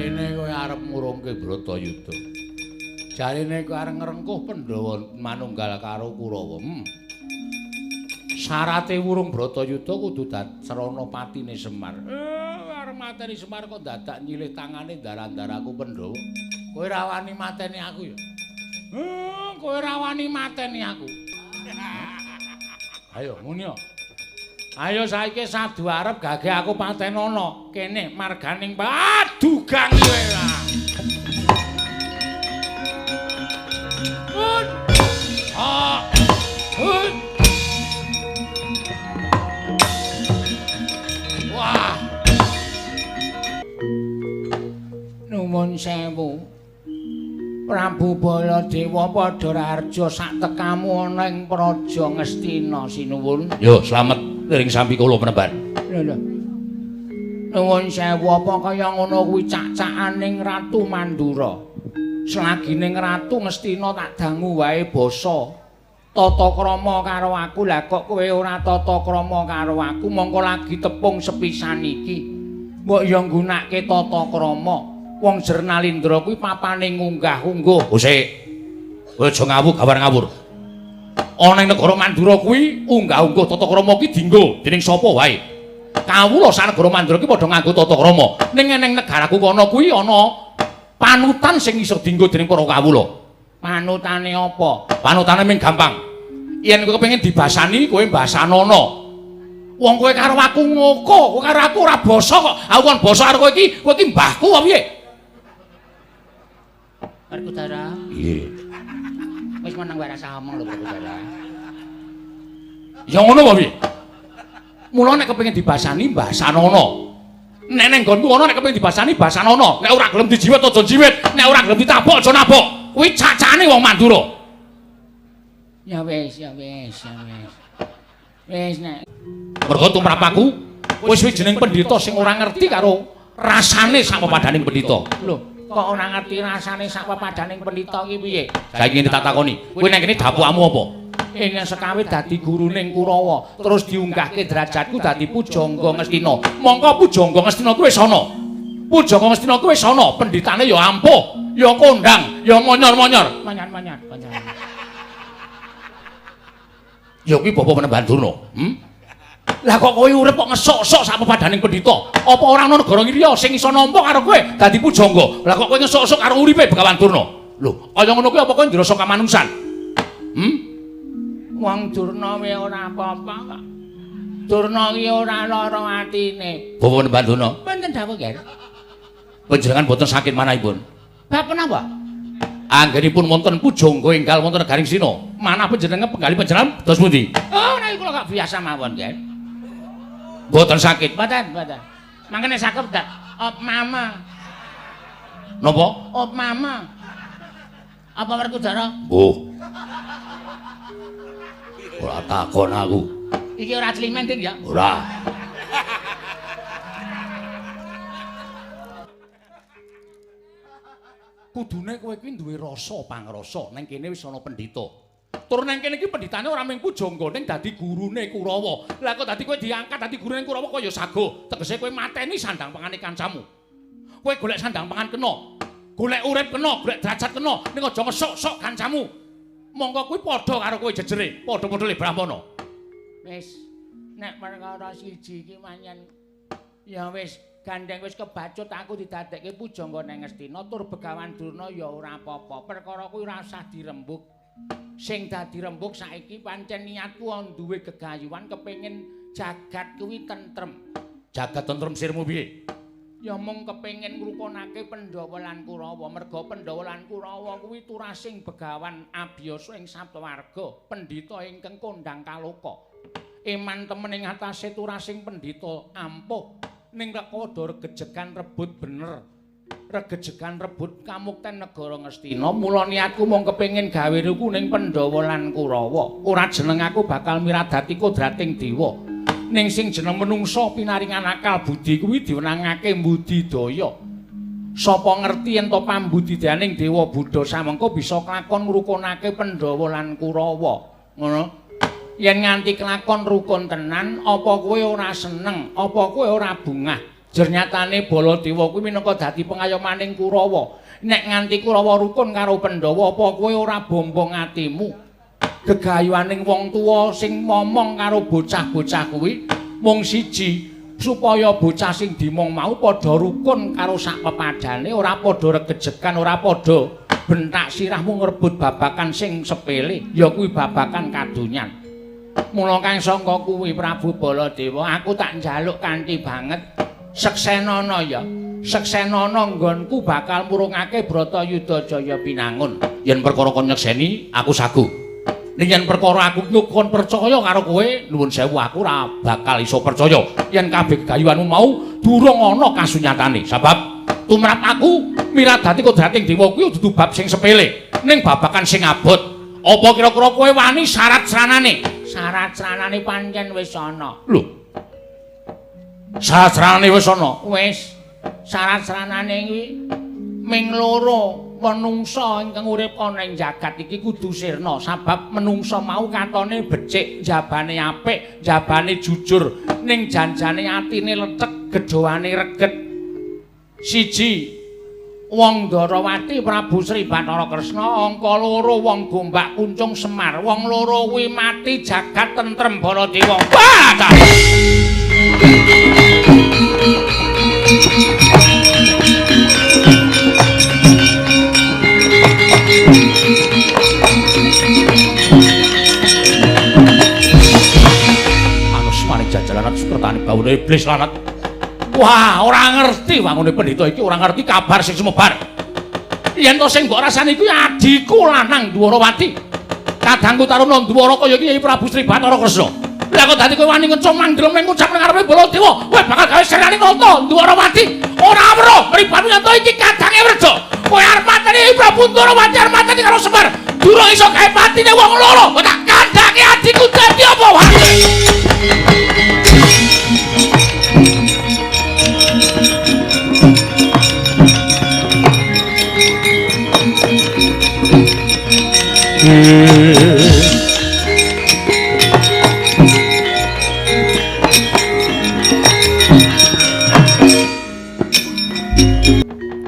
Jarine kowe arep ngurungke Bratayuda. Jarine kowe arep ngrengkuh Pandhawa manunggal karo Kurawa. Syarate wurung Bratayuda kudu srana patine Semar. Arep mateni Semar kok dadak nyilih tangane ndara-ndaraku Pandhawa. Kowe ra wani mateni aku ya. Kowe ra wani mateni aku. Ayo muni yo. Ayo saiki sadu arep gage aku patenono. Kene marganing padugang kowe lah. Wah. Nuwun sewu. Prabu Baladewa padha raharja sak tekamu ana ing Praja Ngastina sinuwun. Yo slamet ring sambi kula peneban. Lho. Nuwun sewu apa kaya ngono kuwi cak-cakaning Ratu Mandura. Slagining Ratu Ngastina tak dangu wae basa tata krama karo aku. Lah kok kowe ora tata krama karo aku mongko lagi tepung sepisan iki. Mbok yo nggunakake tata krama. Wong Jernalindra kuwi papane ngunggah-ungguh. Sik. Kowe aja ngawur. Ana ing negara Mandura kuwi unggah-ungguh tata krama ki dienggo dening sapa wae. Kawula sak negara Mandura ki padha nganggo tata krama. Ning ning negaraku kono kuwi ana panutan sing iso dienggo dening para kawula. Panutane apa? Panutane ming gampang. Yen kowe kepengin dibasani, kowe basanana. Wong kowe karo aku ngoko, kowe karo aku ora basa kok. Aku kon basa karo kowe iki mbahku apa piye? Perkutara. Iya. Wis meneng wae rasa omong lho Perkutara. Ya ngono apa piye? Mula nek kepengin dibasani basanono. Nek ning nggonku ana nek kepengin dibasani basanono. Nek ora gelem dijiwet aja jiwet, nek ora gelem ditabok aja nabok. Kuwi cacane wong Mandura. Ya wis. Wis nek mergo tumrap aku wis jeneng pendhita sing ora ngerti karo rasane sak pepadaning pendhita. Lho, kok ora ngerti rasane sak pepadaning pendhita iki piye? Saiki ngene tak takoni, kowe nek kene dapukmu apa? Ingin sekawe dadi guruning Kurawa, terus diunggahke derajatku dadi Pujangga Ngastina. Mongko Pujangga Ngastina kuwi wis ana. Pujangga Ngastina kuwi wis ana, pendhitane ya ampuh, ya kondang, ya monyor-monyor. Monyor. Ya kuwi Bapak Penemban Durna. Lah kok kowe urip kok ngesok-sok sak pepadaning pendhita? Apa ora ana negara liya sing iso nampa karo kowe dadi pujangga? Lah kok kowe ngesok-sok karo uripe Begawan Durna? Lho, kaya ngono kuwi apa kowe ndrasa kamanungsan? Wong Durna wae ora apa-apa kok. Durna iki ora lara atine. Bapak Penemban Durna. Mboten dawuh, Ger. Panjenengan boten sakit manahipun? Bab menapa? Anggenipun wonten pujangga enggal wonten negaring Sina. Manah panjenengan penggali panjenengan dos pundi? Oh, nek kula gak biasa mawon, Ger. Boten sakit. Boten. Mangkene sakit dak? Op mama. Napa? Op mama. Apa Werkudara? Mbuh. Ora takon aku. Iki ora asli mending ya? Ora. Kudune kowe kuwi duwe rasa pangrasa nang kene wis ana pendhita. Tur nang kene iki pendhitane ora mung pujangga ning dadi gurune Kurawa. Lah kok dadi kowe diangkat dadi gurune Kurawa kok ya sago. Tegese kowe mateni sandang pangane kancamu. Kowe golek sandang pangan kena, golek urip kena, golek derajat kena, ning aja ngesok-sok kancamu. Monggo kuwi padha karo kowe jejere, padha-padha le Brahmana. Wis, nek perkara siji iki manyen ya wis gandeng wis kebacut aku didadekke pujangga nang Ngastina tur Begawan Durna ya ora apa-apa. Perkara kuwi ora usah dirembug. Sing dadi rembug saiki pancen niatku duwe gegayuhan kepengin jagat kuwi tentrem. Jagat tentrem sirmu piye? Ya mung kepengin ngrukunake Pandhawa lan Kurawa. Merga Pandhawa lan Kurawa kuwi turasing Begawan Abiyasa ing Saptawarga, pendhita ingkang kondang kaloka. Iman temen ing atase turasing pendhita ampuh. Ning Rekada regejegan rebut bener. Regejegan rebut kamukten negara Ngastina. Mula niatku mung kepengin gawe ruku ning Pandhawa lan Kurawa. Ora jeneng aku bakal miradati kodrating dewa. Ning sing jeneng menungsa pinaringan akal budi kuwi diwenangake mbudidaya. Sapa ngerti yen to pambudidayaning dewa Buddha samengko bisa kelakon ngrukunake Pandhawa lan Kurawa. Ngono. Yen nganti kelakon rukun tenan, apa kowe ora seneng, apa kowe ora bungah? Jernyatane Baladewa kuwi minangka dadi pengayomaning Kurawa. Nek nganti Kurawa rukun karo Pandhawa apa kowe ora bombong atimu? Gegayuhaning wong tuwa sing momong karo bocah-bocah kuwi mung siji, supaya bocah sing dimong mau padha rukun karo sak pepadane, ora padha regejekan, ora padha bentak sirahmu ngrebut babakan sing sepele, ya kuwi babakan kadonyan. Mula kang sangka kuwi Prabu Baladewa, aku tak njaluk kanthi banget Seksenana ya. Seksenana nggonku bakal murungake Bratayuda Jaya pinangun. Yen perkara kon nyekseni, aku sagu. Ning yen perkara aku kon percaya karo kowe, nuwun sewu aku ora bakal iso percaya yen kabeh gegayuhanmu mau durung ana kasunyatane. Sebab tumrap aku miradati kodrating dewa kuwi dudu bab sing sepele, ning babakan sing abot. Apa kira-kira kowe wani syarat-syaratane? Syarat-syaratane pancen wis ana. Lho. Syarat-syaratane wis ana. Wis. Syarat-syaratane kuwi ming loro manungsa ingkang urip ana ing jagat iki kudu sirna, sebab manungsa mau katone becik, jabane apik, jabane jujur, ning janjane atine lecek, gedhoane reget. Siji wong Ndarawati Prabu Sri Bathara Kresna, angka loro wong Gombak Kuncung Semar, wong loro kuwi mati jagat tentrem Baladewa. Wah! Jajalan sekertane bawune iblis lanat. Wah, ora ngerti wangune pendhita iki, ora ngerti kabar sing sumebar. Yen to sing mbok rasani kuwi adiku lanang Dwarawati. Kadangku taruna Dwara kaya iki Kyai Prabu Sri Bathara Kresna. Lah kok dadi kowe wani ngecung mangrem ning ngucap nang ngarepe Baladewa, kowe bakal gawe serani nata Dwarawati. Ora weruh mripate nyanto iki kadange werja. Kowe arep mateni Prabu Dwarawati arep mateni karo Semar. Durung iso gawe patine wong loro. Kok tak kandhake adiku dadi apa wae?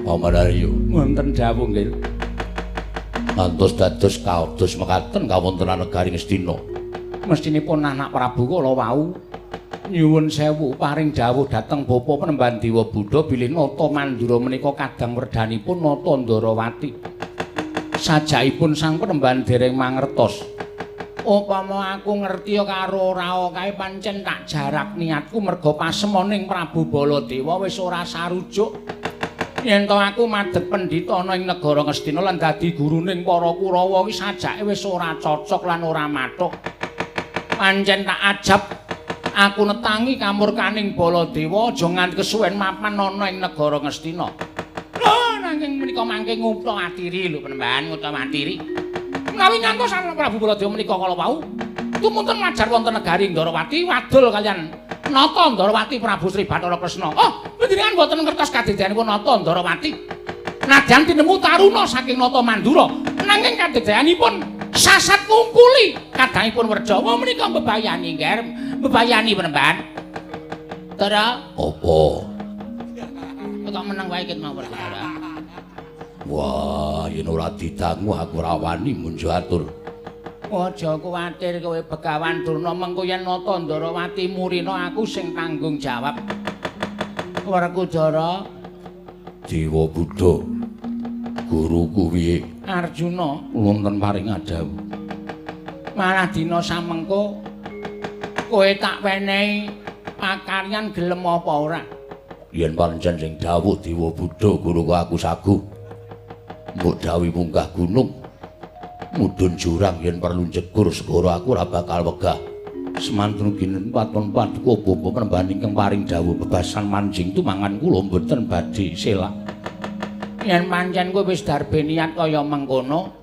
Pamarayu wonten dawuh nggih. Ngantos dados kados mekaten kawontenan negari Ngastina. Mestinipun anak Prabu kala wau nyuwun sewu paring dawuh dhateng Bapa Penemban Dewa Buddha bilih nata Mandura menika kadang werdanipun nata Ndarawati. Sajakipun Sang Penemban dereng mangertos. Upama aku ngerti karo ora kae pancen tak jarak niatku merga pasemoning Prabu Baladewa wis ora sarujuk. Yen to aku madhep pendhita ana ing negara Ngastina lan dadi guruning para Kurawa kuwi sajake wis ora cocok lan ora mathuk. Pancen tak ajab aku netangi kamurkaning Baladewa aja nganti kesuwen mapan ana ing negara Ngastina. Lho nanging menika mangke Ngutawatiri lho Penemban Ngutawatiri. Menawi ngantos Sang Prabu Baladewa menika kala wau tumunten ngajar wonten negari Ndarawati wadul kaliyan Nata Ndarawati Prabu Sri Bathara Kresna. Oh, panjenengan boten ngertos kadadyanipun Nata Ndarawati. Nadyan tinemu taruna saking Nata Mandura, nanging kadadyanipun sasat ngungkuli kadangipun werja. Wah menika mbebayani nggih, mbebayani Penemban. Tara, apa? kok meneng wae ket mawon Tara. Wah, yen ora didangu aku ora wani munjo atur. Aja kuwatir kowe Begawan Durna mengko yen Nata Ndarawati murina aku sing tanggung jawab. Werkudara Dewa Buddha guruku piye? Arjuna Wonten paring adhawu. malah dina samengko kowe tak wenehi pakaryan gelem apa ora? Yen pancen sing dawuh Dewa Buddha guruku aku sagu. Mbok dawuh munggah gunung mudhun jurang yen perlu jegur segara aku ora bakal wegah. Semantun ginen paton paduka Bapa Penemban ingkang paring dawuh bebasan manjing tumangan kula mboten badhe selak. Yen pancen kowe wis darbe niat kaya mengkono,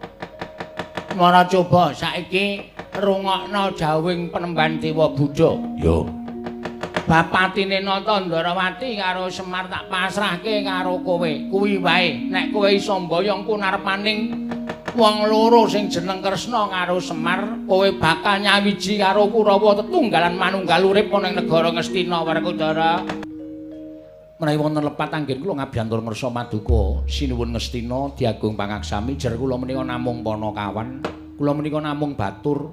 mara coba saiki rungokno dawuhing Penemban Dewa Buddha. Yo. Bapatine Nata Ndarawati karo Semar tak pasrahke karo kowe. Kuwi wae nek kowe iso mboyong kunarepaning wong loro sing jeneng Kresna karo Semar, kowe bakal nyawiji karo Kurawa tetunggalan manunggal urip ana ing negara Ngastina Werkudara. Menawi wonten lepat anggen kula ngabyantur ngersa paduka sinuwun Ngastina diagung pangaksami jer kula menika namung Panakawan. Kula menika namung batur.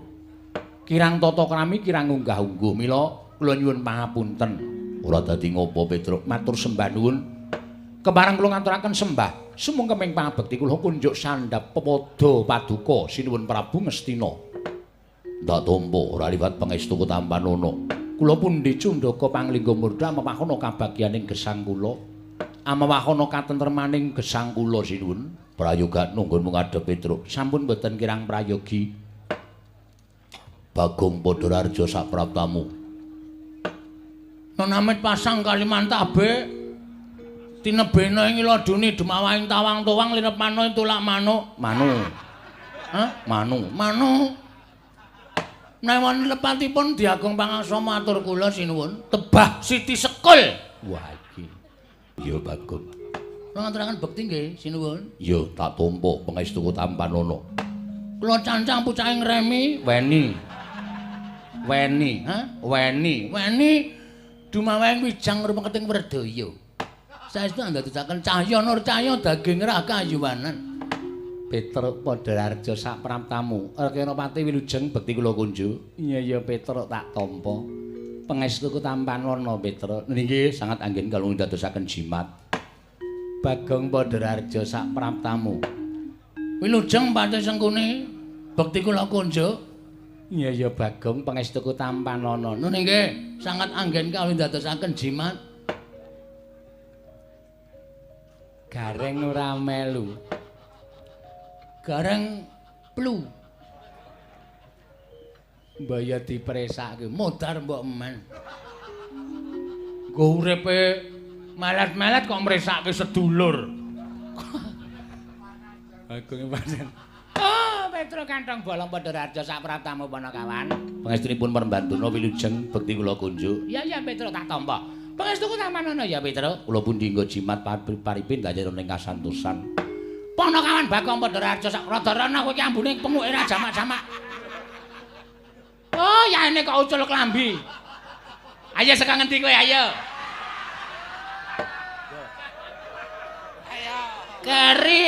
Kirang tata krami kirang unggah-ungguh. Mila kula nyuwun pangapunten. Ora dadi ngopo Petruk? Matur sembah nuwun. Kepareng kula ngaturaken sembah sumung kemeng pangabekti kula kunjuk sandhap pepada paduka sinuwun Prabu Ngastina. Ndak tampa ora liwat pangestu Tampanana. Kula pundhi Cundaka Panglingga Murda amawahana kabagyaning gesang kula. Amawahana katentremaning gesang kula sinuwun. Prayoga nunggunmu ngadhep Petruk. Sampun boten kirang prayogi. Bagong Padararja sapraptamu. Nonamit pasang Kalimantabe tinebena ing iladuni dumawahing tawang-tawang linepano tulak manuk. Manu. Hah? Manu. Menawi lepatipun diagung pangaksa matur kula sinuwun tebah Siti Sekul. Wah iki. Ya Bagong. Kula ngaturaken bekti nggih sinuwun. Ya tak tampa pangestu Tampanana. Kula cancang pucahing Remi weni. Dumawahing wijang rumeketing Werdaya. Saestu ndadosaken cahya nur cahya daging raka ayuwanan. Petruk Padararja sapraptamu. Rekanapati wilujeng bekti kula kunjuk. Iya Petruk tak tampa. Pangestuku Tampanana Petruk. Niki sangat anggen kalung dadosaken jimat. Bagong Padararja sapraptamu. Wilujeng pati sengkune bekti kula kunjuk. Iya Bagong pangestuku Tampanana. Niki sangat anggen kalung dadosaken jimat. Gareng ora melu. Gareng plu. Mbaya dipresake modar mbok men. Nggo uripe melet-melet kok mresake sedulur. Agung pancen. Oh, Petruk Kantong Bolong Padararja sapraptamu Panakawan. Pangestunipun Perembantuna wilujeng bekti kula kunjuk. Iya Petruk tak tampa. Pangestuku Tampanana ya Petruk. Kula pundi nggo jimat paripin dayana ning kasantosan. Panakawan Bagong Padararja sak Radarana kowe iki ambune penguke ra jamak-jamak. Oh, yaene kok ucul klambi. Ayo saka ngendi kowe ayo. Ayo. Keri.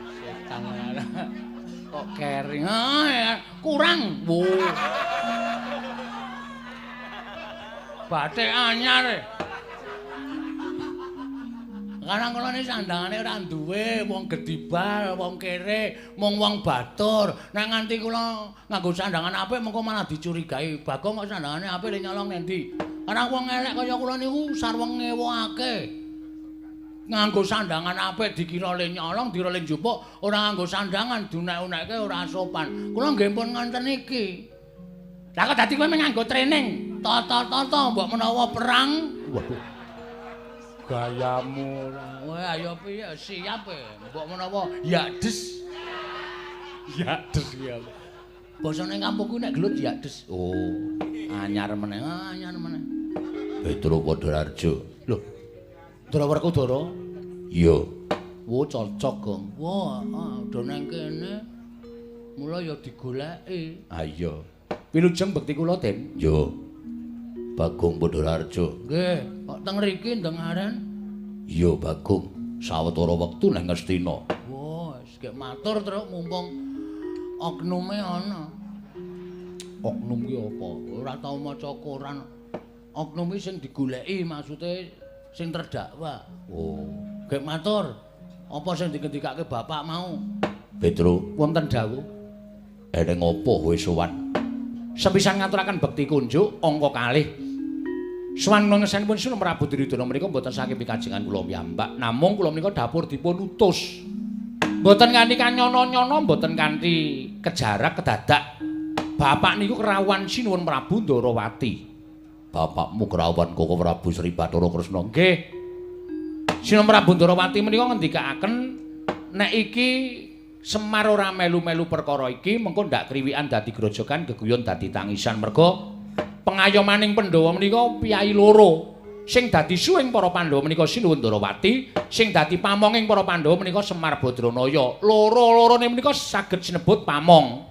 Setan kok keri. Kurang. Wo. Bathik anyar. Karena kula niki sandangane ora duwe, wong gedibal, wong kere, mung wong batur. Nek nganti kula nganggo sandangan apik mengko malah dicurigai. Bagong kok sandangane apik le nyolong endi? Karena wong elek kaya kula niku sarweng ngewake. Nganggo sandangan apik dikira le nyolong, dira le njupuk, ora nganggo sandangan dunek-unekke ora sopan. Kula nggih pun ngonten iki. Lah kok dadi kowe nganggo training, tata-tata mbok menawa perang. Waduh. Gayamu ora. Ayo piye siap e. Mbok menawa ya des. Ya des ya. Basane kampungku nek gelut ya des. Oh, anyar meneh, anyar meneh. Petruk Padararja. Lho. Ndara Werkudara? Iya. Wo cocok, Gong. Wah, do nang kene. Mula ya digoleki. Ah iya. Wilujeng bekti kula, Den. Yo. Bagong Padararja. Nggih, kok teng mriki ndengaren? Iya, Bagong. Sawetara wektu nang Ngastina. Wah, wis gek matur terus mumpung oknume ana. Oknum ki apa? Ora tau maca koran. Oknum iki sing digoleki maksude sing terdakwa. Oh, gek matur. Apa sing digendikake bapak mau? Petruk, Wonten dawuh. eneng apa kowe sowan? Sepisan ngaturaken bekti kunjuk angka kalih. Sowan ngesanipun Sunan Prabu Duryudana menika mboten saking pikajengan kula piyambak, namung kula menika dapur dipun utus. Mboten kanthi kanyono-nyono, mboten kanthi kejarak kedadak. Bapak niku kerawan Sinuwun Prabu Ndarawati. Bapakmu kerawan Koko Prabu Sri Bathara Kresna. Nggih. Sinuwun Prabu Ndarawati menika ngendikaken nek iki Semar ora melu-melu perkara iki mengko ndak kriwikan dadi grojogan geguyon dadi tangisan merga pengayomaning Pandhawa menika piyai loro. Sing dadi suwing para Pandhawa menika Sinuwun Ndarawati, sing dadi pamonging para Pandhawa menika Semar Badranaya. Loro-lorone menika saged sinebut pamong.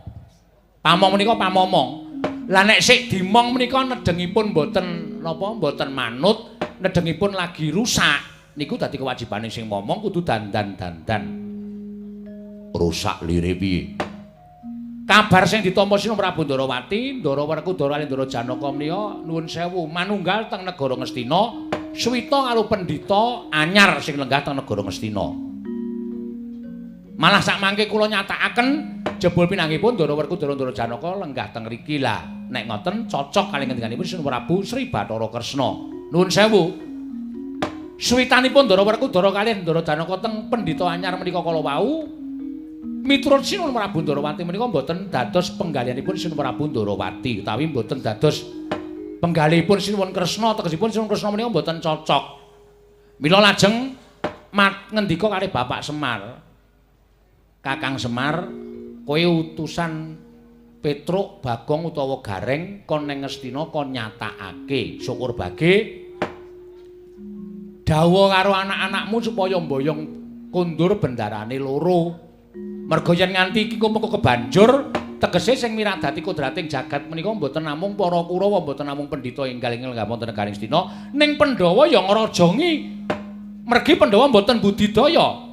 Pamong menika pamomong. Lah nek sik dimong menika nedengipun mboten napa mboten manut, nedengipun lagi rusak. Niku dadi kewajibane sing momong kudu dandan-dandan. Rusak lire piye? Kabar sing ditampa Sinu Prabu Ndarawati, Ndara Werkudara lan Ndara Janaka menika nuwun sewu manunggal teng negara Ngastina, suwita karo pendhita anyar sing lenggah teng negara Ngastina. Malah sak mangke kula nyatakaken jebul pinanggipun Ndara Werkudara Ndara Janaka lenggah teng mriki lah. Nek ngoten cocok kali ngendikanipun Sinu Prabu Sri Bathara Kresna. Nuwun sewu. Suwitanipun Ndara Werkudara kaliyan Ndara Janaka teng pendhita anyar menika kala wau miturut Sinu Prabu Ndarawati menika mboten dados penggalianipun Sinu Prabu Ndarawati utawi mboten dados penggalihipun Sinuwun Kresna tegesipun Sinuwun Kresna menika mboten cocok. Mila lajeng ngendika kalih Bapak Semar. Kakang Semar, kowe utusan Petruk, Bagong utawa Gareng kon ning Ngastina kon nyatakake syukur bage dawuh karo anak-anakmu supaya mboyong kondur bendarane loro. Merga yen nganti iki mengko kebanjur tegese sing miradati kodrating jagat menika mboten namung para Kurawa, mboten namung pendhita enggal lenggah wonten negaring Astina, ning Pandhawa ya ngrajangi. Mergi Pandhawa mboten budidaya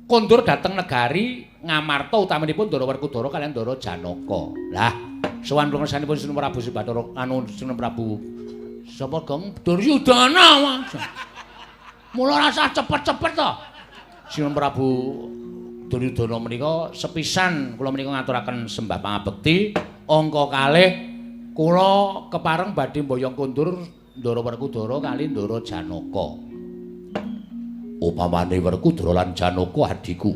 kondur dhateng negari Ngamarta utamanipun Ndara Werkudara kaliyan Ndara Janaka. Lah, sowan pungkasanipun Sinu Prabu Bathara anu Sinu Prabu sapa Gong Duryudana. Mula rasa cepet-cepet to. Sinu Prabu Duryudana menika sepisan kula menika ngaturaken sembah pangabekti angka kalih kula kepareng badhe mboyong kondur Ndara Werkudara kali Ndara Janaka. Upamane Werkudara lan Janaka adiku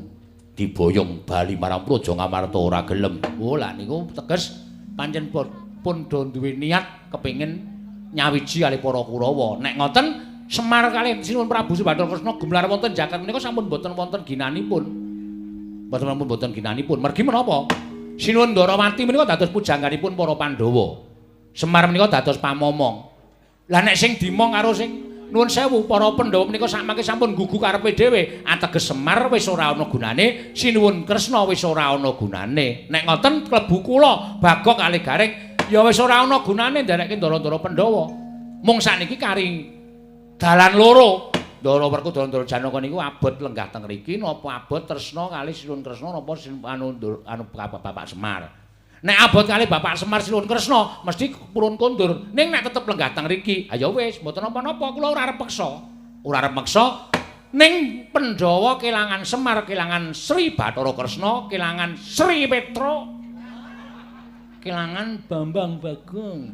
diboyong bali marang Praja Ngamarta ora gelem. Oh lah niku teges pancen pun do duwe niat kepengin nyawiji kalih para Kurawa. Nek ngoten Semar kalih Sinuwun Prabu Bathara Kresna gemelar wonten jagat menika sampun boten wonten ginanipun. Boten ginanipun. Mergi menapa? Sinuwun Ndarawati menika dados pujangganipun para Pandhawa. Semar menika dados pamomong. Lah nek sing dimong karo sing nuwun sewu para Pandhawa menika sakmangke sampun gugu karepe dhewe. Ateges Semar wis ora ana gunane, Sinuwun Kresna wis ora ana gunane. Nek ngoten klebu kula Bagong kalih Gareng ya wis ora ana gunane nderekke ndara-ndara Pandhawa. Mung sakniki kari dalan loro. Ndara Werkudara Ndara Janaka niku abot lenggah teng mriki napa abot tresna kalih Sinuwun Kresna napa anu Bapak Semar. Nek abot kalih Bapak Semar Sinuwun Kresna mesti purun kondur. Ning nek tetep lenggah teng mriki, ayo wis mboten napa-napa kula ora arep peksa. Ora arep meksa. Ning Pandhawa kelangan Semar, kelangan Sri Bathara Kresna, kelangan Sri Petruk, kelangan Bambang Bagong.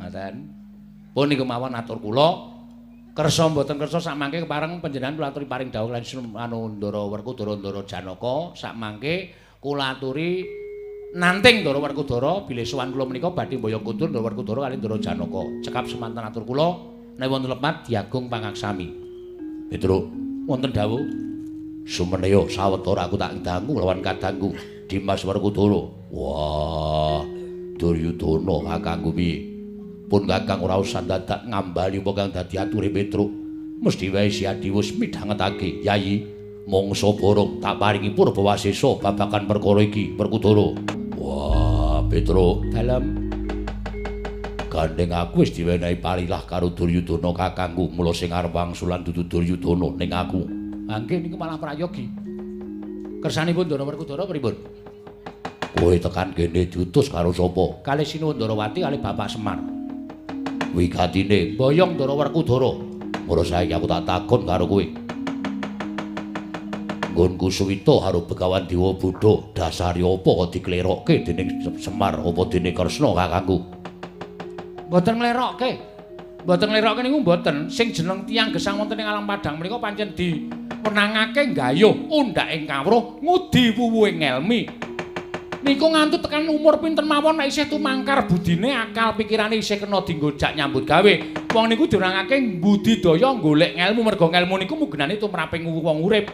Ngoten. Pun niku mawon atur kula kersa mboten kersa sakmangke kepareng panjenengan kula aturi paring dawuh lan anu Ndara Werkudara Ndara Janaka sakmangke kula aturi nanting Ndara Werkudara bilih sowan kula menika badhe mboyong kundur Ndara Werkudara kali Ndara Janaka. Cekap semanten atur kula nek wonten lepat diagung pangaksami. Petruk, wonten dawuh sumeneya sawetara aku tak dangu lawan kadangku Dimas Werkudara. Wah, Duryudana kakangku piye? Pun kakang ora usah dadak ngambali apa kang dadi ature Petruk. Mesti wae si Adi wis midhangetake, Yayi. Mangsa borong tak paringi Purbawasesa babagan perkara iki, Werkudara. Wah, Petruk, dalem gandeng aku wis diwenehi parilah karo Duryudana kakangku, mula sing arep wangsulan dudu Duryudana ning aku. Mangke niku malah prayogi. Kersanipun Ndara Werkudara pripun? Kowe tekan kene diutus karo sapa? Kalih Sinuwun Ndarawati kalih Bapak Semar. Wigatine boyong Ndara Werkudara. Mula saiki aku tak takon karo kowe. Nggonku suwita karo Begawan Dewa Buddha, dasare apa kok diklerokke dening Semar apa dening Kresna kakangku? Mboten nglerokke. Mboten nglerokke niku mboten. Sing jeneng tiyang gesang wonten ing alam padang menika pancen diwenangake nggayuh undhaking kawruh ngudi wuwuhing ngelmi. Niku nganti tekan umur pinten mawon nek isih tumangkar budine, akal pikirane isih kena dienggo jak nyambut gawe. Wong niku dirangake budidaya golek ngelmu, merga ngelmu niku mugunane tumraping wong urip.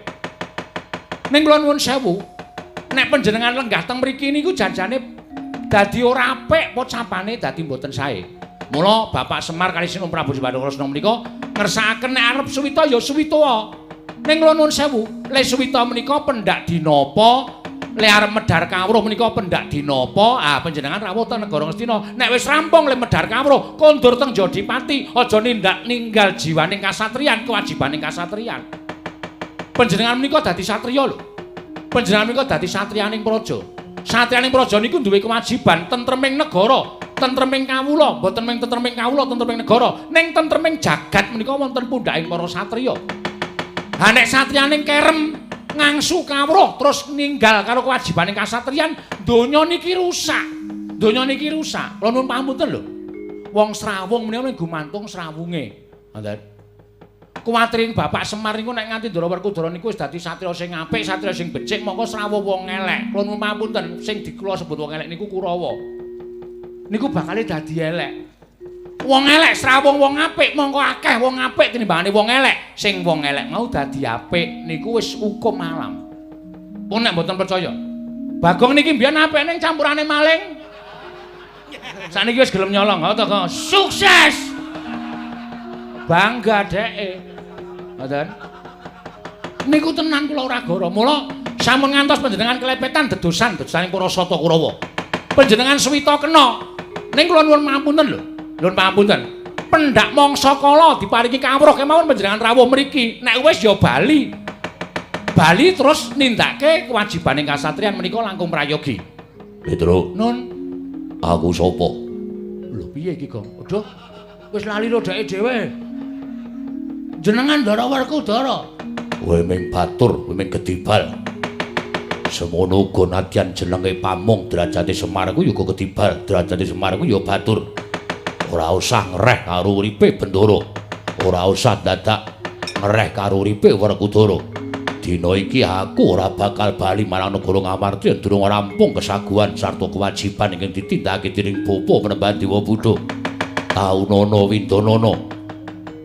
Ning kula nuwun sewu, nek panjenengan lenggah teng mriki niku janjane dadi ora apik pocapane dadi mboten sae. Mula Bapak Semar kali Sinuwun Prabu Bathara Kresna menika ngersakaken nek arep suwita ya suwita. Ning kula nuwun sewu, le suwita menika pendak dinapa le arep medhar kawruh menika pendak dina apa? Ah panjenengan rawuh teng negara Ngastina. Nek wis rampung le medhar kawruh, kondur teng Jodipati, aja ninggal jiwaning kasatriyan, kewajibaning kasatriyan. Panjenengan menika dadi satriya lho. Panjenengan menika dadi satriyaning praja. Satriyaning praja niku duwe kewajiban tentreming negara, tentreming kawula, mboten mung tentreming kawula, tentreming negara, ning tentreming jagat menika wonten pundhaking para satriya. Ha nek satriyaning kerem ngangsu kawruh terus ninggal karo kewajibaning kasatriyan, donya niki rusak. Donya niki rusak. Kula nuwun pamunten lho. Wong Srawung menika gumantung srawunge. Ngoten. Kuwatiring Bapak Semar niku nek nganti Ndara Werkudara niku wis dadi satriya sing apik, satriya sing becik, mongko srawuh wong elek. Kula nuwun pamunten, sing dikula sebut wong elek niku Kurawa. Niku bakale dadi elek. Wong elek srawung wong apik, mongko akeh wong apik tinimbangane wong elek. Sing wong elek mau dadi apik niku wis hukum alam. Pun nek mboten percaya. Bagong niki mbiyen apik ning campurane maling. Sakniki wis gelem nyolong, ha to sukses. Bangga dheke. Ngoten. Niku tenan kula ora goro. Mula sampun ngantos panjenengan kelepetan dedosaning para Sata Kurawa. Panjenengan swita kena. Ning kula nuwun pamunten lho. Nuwun pamunten. Pendak mangsa kala diparingi kawruh kemawon panjenengan rawuh mriki. Nek wis ya bali. Bali terus nindakake kewajibaning kasatriyan menika langkung prayogi. Petro. Nun, Aku sapa? lho piye iki, Gong? Aduh, wis lali lho dheke dhewe. Jenengan Ndara Werkudara. Kowe ming batur, kowe ming gedibal. Semono uga nadyan jenenge Pamung, derajate Semar ku ya gedibal, derajate Semar ku ya batur. Ora usah ngereh karo uripe Bendoro. Ora usah dadak ngereh karo uripe Werkudara. Dina iki aku ora bakal bali marang negara Ngamarta yen durung rampung kesaguhan sarta kewajiban ingkang ditindakake dening Bapa Penembahan Dewa Buddha. Taunana Windanana.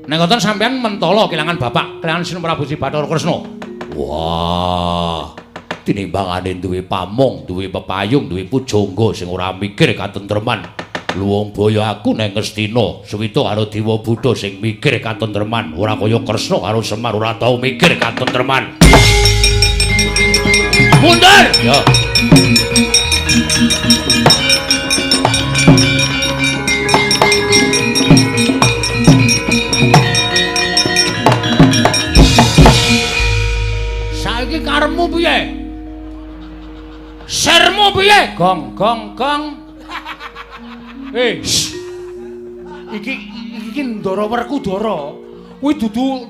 Nek ngoten sampean mentala kelangan bapak, kelangan Sinu Prabu Sri Bathara Kresna. Wah, tinimbangane duwe pamong, duwe pepayung, duwe pujangga sing ora mikir katentreman. Luwung boyo aku nang Ngastina, suwita karo Dewa Buddha sing mikir katentreman, ora kaya Kresna karo Semar ora tau mikir katentreman. Mundur! Ya. Saiki karepmu piye? Sermu piye? Gong, gong, gong. Iki Ndara Werkudara. Kuwi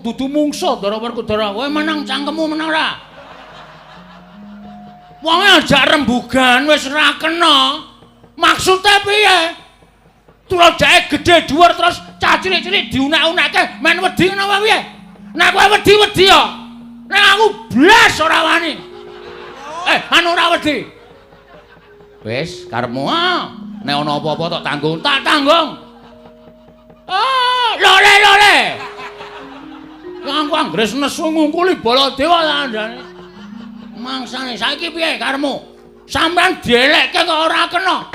dudu mungsuh Ndara Werkudara. Kowe menang cangkemmu menang ora? Wonge ajak rembugan wis ora kena. Maksude piye? Tulajake gedhe dhuwur terus cah cilik-cilik diunek-unekke men wedi ngono apa piye? Nek kowe wedi-wedi ya. Nek aku blas ora wani. Anu ora wedi. Wis karepmu nek ana apa-apa tak tanggung, tak tanggung. Lole. Yang aku anggres nesu ngungkuli Baladewa kandhane. Mangsane saiki piye karepmu? Sampeyan dielekke kok ora kena.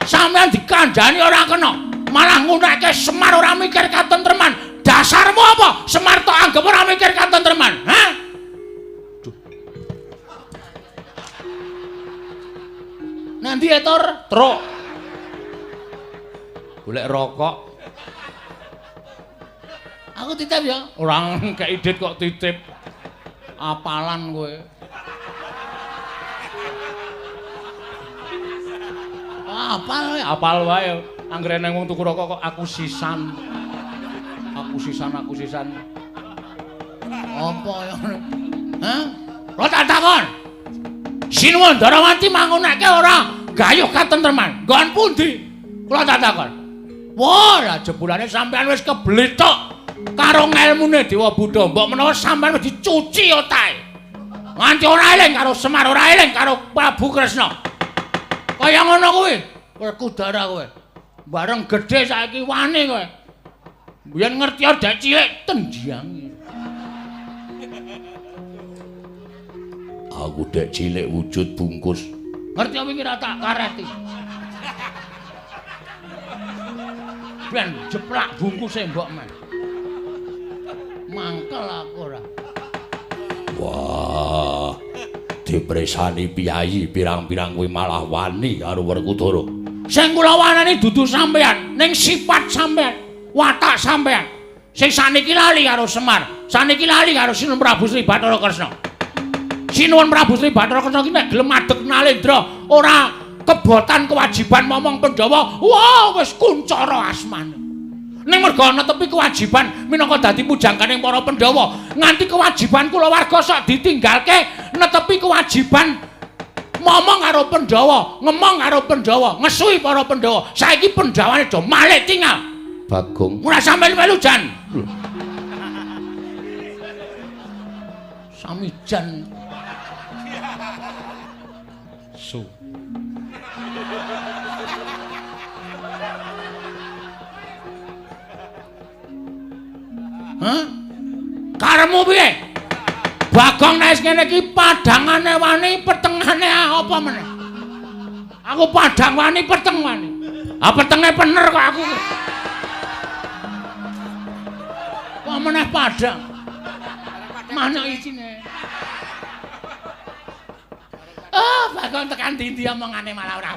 Sampeyan dikandhani ora kena. Malah ngunekke Semar ora mikir katentreman. Dasarmu apa? Semar tok anggap ora mikir katentreman. Hah? Nanti ya Tor, truk. Golek rokok. Aku titip ya. Orang keidit kok titip. Apalan kowe. Apal wae. Anggere nang wong tuku rokok kok aku sisan. Aku sisan. Apa ya? Hah? Lo tak takon. Sinuwun Ndarawati mangunake ora gayuh katentreman. Nggon pundi? Kula tak takon. Wah, lah jebulane sampean wis keblethok karo ngelmune Dewa Buddha. Mbok menawa sampean wis dicuci otahe. Nganti ora eling karo Semar, ora eling karo Prabu Kresna. Kaya ngono kuwi. Werkudara kowe. Bareng gedhe saiki wani kowe. Biyen ngerti dek cilik tendiang. Aku dek cilik wujud bungkus. Ngerti apa iki ra tak kareti. Ben jeplak bungkuse mbok men. Mangkel aku ora. Wah, dipresani piyayi pirang-pirang kuwi malah wani karo Werkudara. Sing kula wanani dudu sampean, ning sifat sampean, watak sampean. Sing saniki lali karo Semar, saniki lali karo Sinuwun Prabu Sri Bathara Kresna. Sinuwun Prabu Sri Bathara Kresna ki nek gelem adeg Nalendra, ora kebotan kewajiban momong Pandhawa, wah wis kuncara asmane. Ning merga netepi kewajiban minangka dadi pujangkaning para Pandhawa, nganti kewajiban kula warga sok ditinggalke netepi kewajiban momong karo Pandhawa, ngomong karo Pandhawa, ngesuhi para Pandhawa. Saiki Pandhawane do malih tinggal. Bagong. Ora sampe melu jan. Sami jan. Su. Hah? Karemu piye? Bagong nek ngene iki padhangane wani, petengane apa meneh? Aku padhang wani, peteng wani. Ah petenge bener kok aku. Kok meneh padhang? Manuk isine. Bagong tekan ndi omongane malah ora.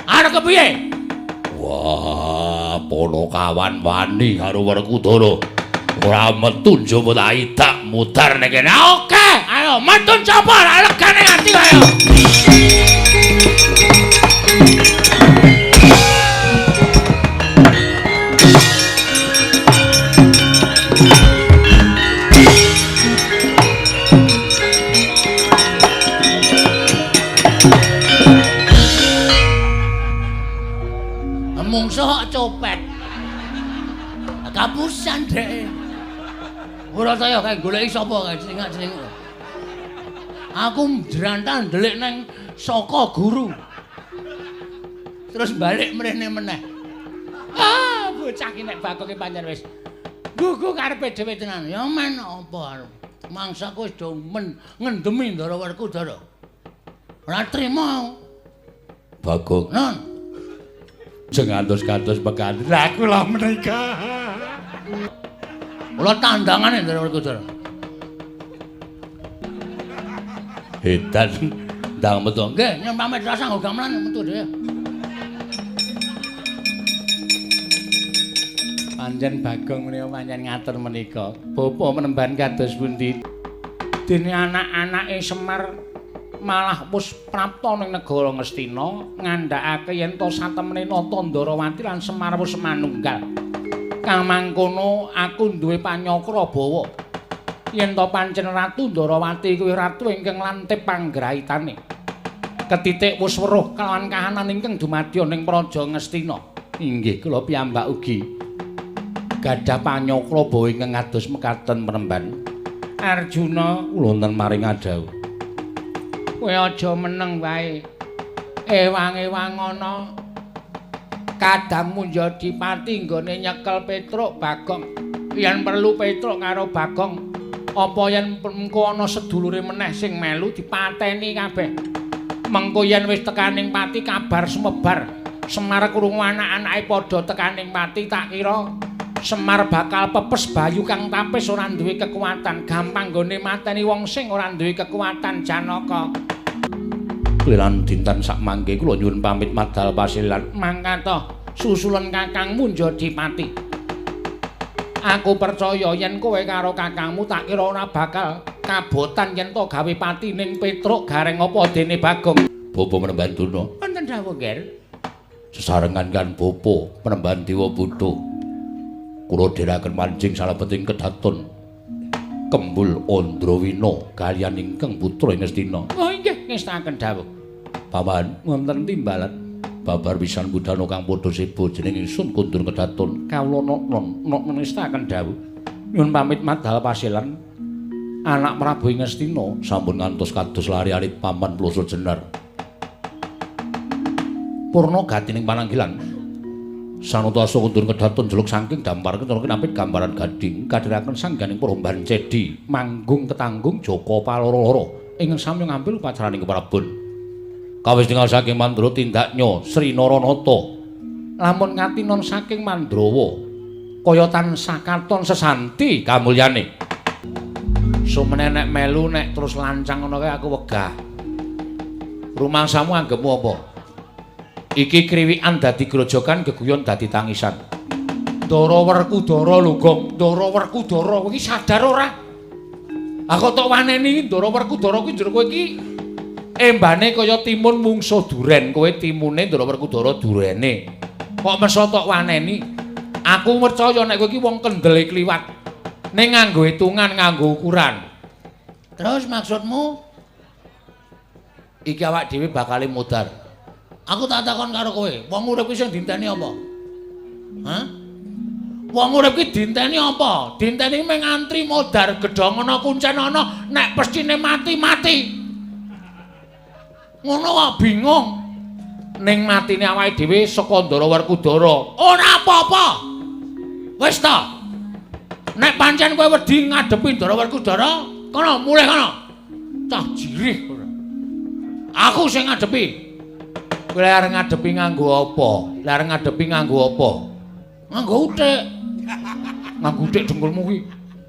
Arep kepiye? Wah, Ponokawan wani karo Werkudara. Ora metu njaba tak idak mutar nek kene. Oke, ayo metu njaba legane ati ayo. Mungsuh copet. Kapusan dhek. Ora saya kae goleki sapa kae jeneng. Aku njrantah ndelik nang saka guru. Terus balik mrene meneh. Bocah ki nek Bagong pancen wis gugu karepe dhewe tenan. Ya men apa mangsaku wis do ngendemi Ndara Werkudara. Ora trima. Bagong. Non. Jeng kantos-kantos pekan. Lah kula menika. Kula tandangane Ndara Werkudara. Edan ndang metu. Nggih, nyun pamit rasa gamelan metu dhewe. Panjen Bagong menika pancen ngatur menika. Bapa menemban kados pundi? Dene anak-anake Semar malah wis prapta ning negara Ngastina ngandhakake yen to satemene Nata Ndarawati lan Semar wis manunggal. Kamangkono aku duwe panyakra bawa yen to pancen Ratu Ndarawati kuwi ratu ingkang lantip panggrahitane. Ketitik wis weruh kelawan kahanan ingkang dumadya ning praja Ngastina. Inggih kula piyambak ugi gadah panyakra bawa ingkang kados mekaten Penemban. Arjuna kula wonten maring adhawuh. Kowe aja meneng wae. Ewang-ewang ana Kadang Munjadipati nggone nyekel Petruk Bagong. Yen perlu Petruk karo Bagong, apa yen mengko ana sedulure meneh sing melu dipateni kabeh. Mengko yen wis tekaning pati kabar sumebar. Semar krungu anak-anake padha tekaning pati, tak kira Semar bakal pepes Bayu kang tapis ora duwe kekuatan, gampang nggone mateni wong sing ora duwe kekuatan. Janaka kliran dinten sak mangke kula nyuwun pamit madal pasilan. Mangkata susulen Kakang Munjadipati. Aku percaya yen kowe karo kakangmu tak kira ora bakal kabotan yen to gawe pati ning Petruk gareng apa dene Bagong. Bapa Penemban Tuna. Wonten dawuh, Ger. Sesarengan kan Bapa Penemban Dewa Buddha. Kula dherekaken manjing salebeting kedaton Kembul Andrawina kaliyan ingkang putra Ngastina. Oh inggih, ngestaken dawuh. Paman wonten timbalan babar pisan budana kang padha sebo jeneng ingsun kundur kedaton. Kawula nok ngestaken dawuh. Nyuwun pamit madal pasilan. Anak Prabu Ngastina sampun ngantos kados lari alit paman Ploso Jenar. Purna gatining pananggilan. Sanutasa kundur kedaton jeluk saking dampar kecara kinapit gambaran gading kadhiraken sangganing Promban Cedi manggung tetanggung Jaka Paloro-loro ingkang sami ngambil upacaraning keprabon. Kawis tinggal saking Mandra tindaknya Sri Naranata. Lamun ngatinon saking Mandrawa kaya tansah katon sesanti kamulyane. Sumene nek melu nek terus lancang ngono kae aku wegah. Rumangsamu anggepmu apa? Iki kriwikan dadi grojokan, geguyon dadi tangisan. Ndara Werkudara lho, Gong. Ndara Werkudara kowe iki sadar ora? Aku tok waneni Ndara Werkudara kuwi njero kowe iki embane kaya timun mungsuh duren, kowe timune Ndara Werkudara durene. Kok meso tok waneni? Aku percaya nek kowe iki wong kendele kliwat. Ning nganggo hitungan, nganggo ukuran. Terus maksudmu iki awak dhewe bakal modar. Aku tak takon karo kowe, wong urip ki sing dinteni apa? Hah? Wong urip ki dinteni apa? Dinteni mung antri modar, gedhong ana kuncen ana, nek pestine mati. Ngono kok bingung. Ning matine awake dhewe saka Ndara Werkudara. Ora apa-apa. Wis ta. Nek pancen kowe wedi ngadepi Ndara Werkudara, kono mulih kono. Cah jirih ora. Aku sing ngadepi. Kowe arep ngadepi nganggo apa? Lah arep ngadepi nganggo apa? Nganggo uthik. Nganggo uthik dengkulmu kuwi.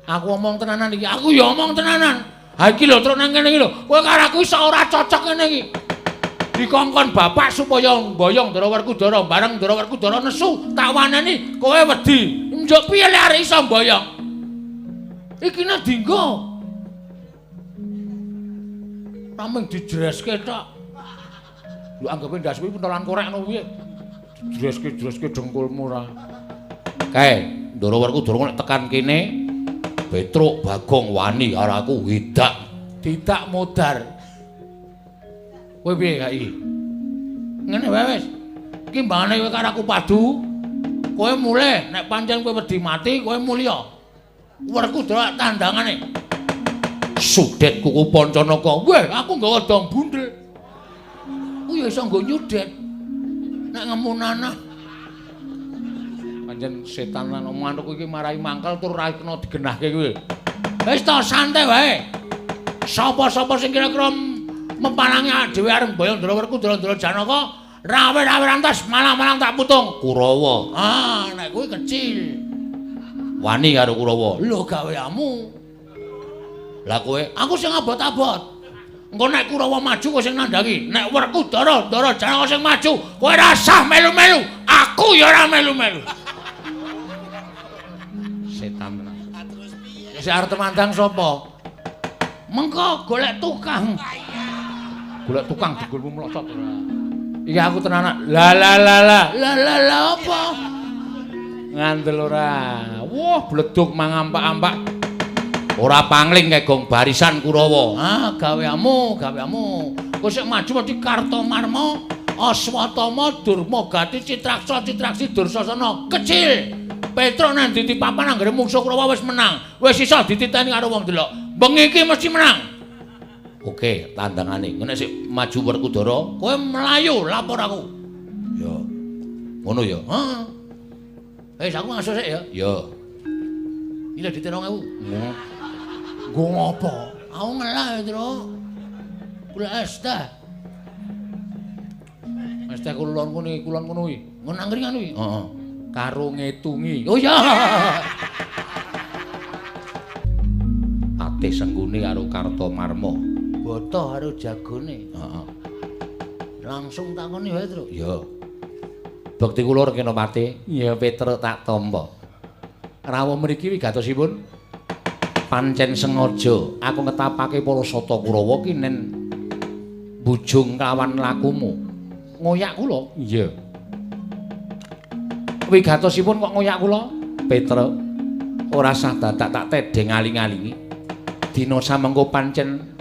Aku omong tenanan iki. Aku ya omong tenanan. Ha iki lho truk nang kene iki lho. Kowe karo aku iso ora cocok ngene iki. Dikongkon bapak supaya mboyong Ndara Werkudara, bareng Ndara Werkudara nesu, tak waneni kowe wedi. Njok piye lek arek iso mboyong? Iki nek dinggo. Rameng dijreske tok. Lu anggape ndas kuwi pentolan korek ngono piye? Dijreske dengkulmu ra. Kae, Ndara Werkudara nek tekan kene, Petruk Bagong wani karo aku tidak modar. Kowe piye kaya iki? Ngene wae wis. Iki mbangane kowe karo aku padu. Kowe mulih nek pancen kowe wedi mati, kowe mulya. Werkudara tandangane. Sudet kuku Pancanaka. Weh, aku nggawa dong bundel. Ku ya iso nggo nyudet. Nek ngemunana. Pancen setan lan omongan kowe iki marai mangkel tur ra kena digenahke kowe. Wis ta santai wae. Sapa-sapa sing kira-kira mempalangi dhewe arep mboyong Ndara Werkudara Ndara Janaka, rawe-rawe rantas malang-malang tak putung. Kurawa. Ah, nek kowe kecil. Wani karo Kurawa. Lho gaweamu. Lah kowe, aku sing abot-abot. Engko nek Kurawa maju kowe sing nandangi. Nek Werkudara Ndara Janaka sing maju, kowe ora sah melu-melu. Aku ya ora melu-melu. Setan tenan. Terus piye? Sing arep mandang sapa? Mengko golek tukang. Golek tukang digulmu mlocot ora. Iki aku tenanan. Lah apa? Ngandel ora. Wah, bledug mangampak-ampak. Ora pangling kae gong barisan Kurawa. Ah, gaweamu. Kowe sik maju mesti Kartomarma, Aswatama, Durmagati, Citraksa, Citraksi, Dursasana. Kecil. Petruk nang ndi papan anggere mungsuh Kurawa wis menang. Wis iso dititeni karo wong delok. Bengi iki mesti menang. Oke, tandangane. Nek sik maju Werkudara, kowe mlayu lapor aku. Ya. Ngono ya. Heeh. Wis aku ngaso sik ya. Ya. Iki lho di 3000. Nggo ngopo? Aku ngelah ya, Tru. Kula es teh. Es teh kulon kuwi. Ngono angkringan kuwi. Heeh. Karo ngetungi. Oh ya. Ate senggune karo Kartomarma. Boto karo jagone. Heeh. Langsung takoni wae, Tru. Ya. Bekti kula Rekena Pati, ya Petruk tak tampa. Rawuh mriki wigatosipun pancen sengaja aku ngetapake para sata Kurawa ki nen bujung kawan lakumu. Ngoyak kula? Iya. Wigatosipun kok ngoyak kula? Petruk ora sah dadak tak tedeng aling-alingi. Dina samengko pancen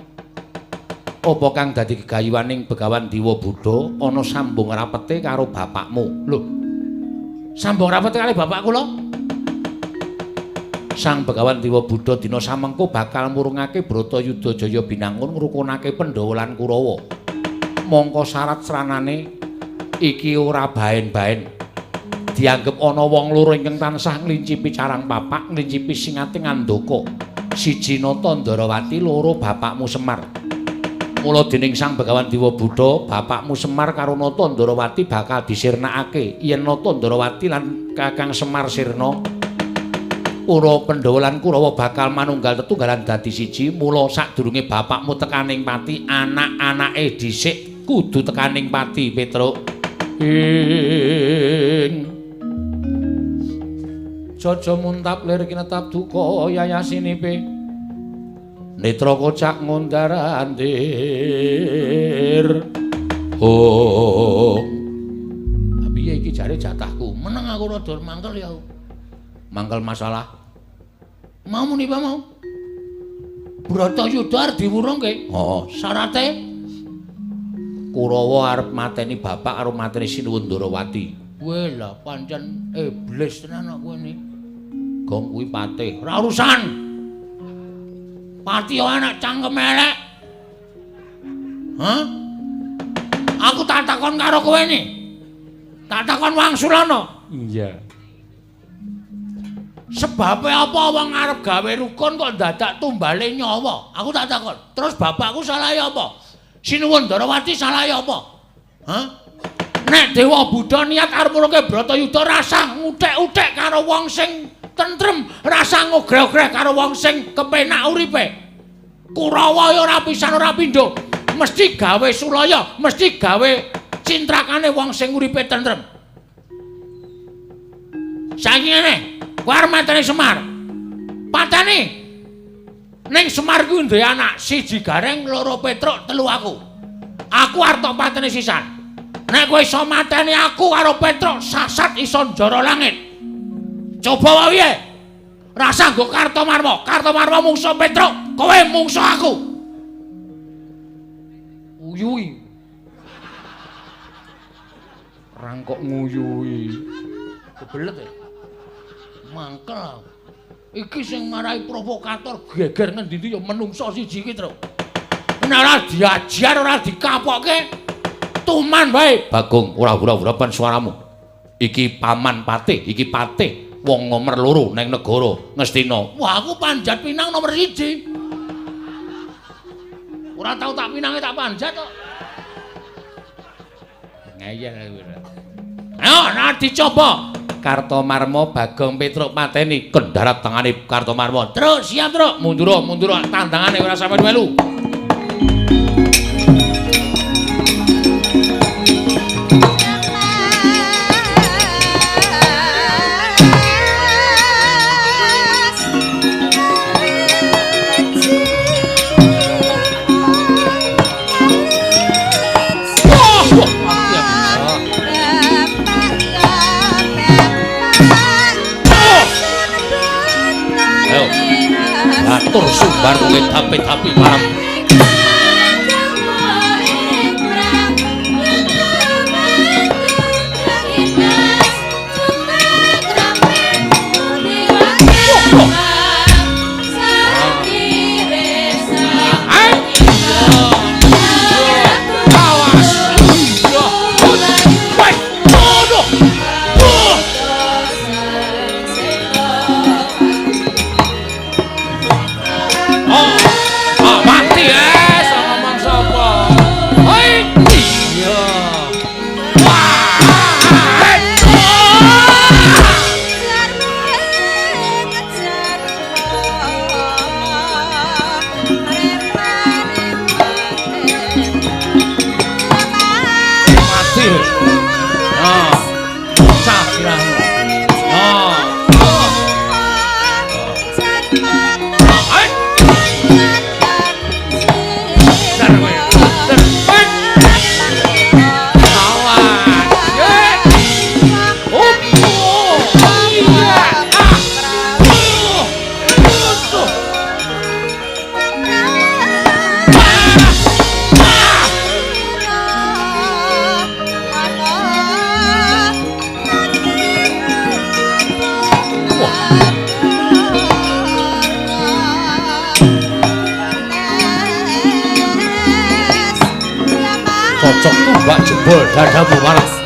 apa kang dadi gegayuwaning Begawan Dewa Buddha ana sambung rapete karo bapakmu. Lho. Sambung rapete kali bapak kula? Sang Begawan Dewa Buddha dina samengko bakal murungake Bratayuda Jaya binangun ngrukunake Pandhawa lan Kurawa. Mongko syarat sranane iki ora baen-baen. Dianggep ana wong loro ingkang tansah nglincipi carang papak, nglincipi singating Andaka. Siji Nata Ndarawati, loro bapakmu Semar. Mula dening Sang Begawan Dewa Buddha, bapakmu Semar karo Nata Ndarawati bakal disirnakake yen Nata Ndarawati lan Kakang Semar sirna Para Pandhawa lan Kurawa bakal manunggal tetunggalan dadi siji, mula sadurunge bapakmu tekaning pati, anak-anake dhisik kudu tekaning pati, Petruk. Jaja muntap lir kinetap duka yayasinipe. Netra kocak ngondarandir. Piye iki jare jatahku? Meneng aku rada mangkel ya. Mangkel masalah. Mau muni apa mau? Bratayuda arep diwurungke. Heeh, syarate Kurawa arep mateni bapak karo mateni Sinuwundarawati. Weh lah pancen iblis tenan kowe iki. Gong kuwi patih. Ora urusan. Pati yo anak cangkem elek. Hah? Aku tak takon karo kowe ni. Tak takon Wangsulana. Iya. Sebabe apa wong arep gawe rukun kok dadak tumbale nyawa? Aku tak takon. Terus bapakku salah apa? Sinuwundarawati salah apa? Hah? Nek Dewa Buddha niat arep nulungi Bratayuda rasa nguthek-uthek karo wong sing tentrem, rasa ngogreh-ogreh karo wong sing kepenak uripe. Kurawa ya ora pisan ora pindho. Mesti gawe sulaya, mesti gawe cintrakane wong sing uripe tentrem. Saiki ngene, kowe arep mateni Semar. Pateni. Ning Semar kuwi duwe anak, siji Gareng, loro Petruk, telu aku. Aku arep tok pateni sisan. Nek kowe iso mateni aku karo Petruk, sasat iso njara langit. Coba wae. Rasa nggo Kartomarma. Kartomarma mungsuh Petruk, kowe mungsuh aku. Uyui. Rangkok nguyui. Kebelet ya. Mangkel. Iki sing marai provokator geger ngendi-endi ya menungso siji iki, Truk. Nek ora diajar, ora dikapokke, tuman wae. Bagong, ora ura-urapan suaramu. Iki paman patih, iki patih. Wong nomor loro neng negara Ngastina. Wah, aku panjat pinang nomor 1. Ora tau tak pinange tak panjat kok. Ngeyel kowe. Ayo, nek dicoba. Kartomarma Bagong Petruk mateni kendharap tangane Kartomarma. Terus siap, Truk. Mundur, tandangane ora sampe melu. Atur sumbar kowe tapi marang cocok tumbak jebol dadamu malas.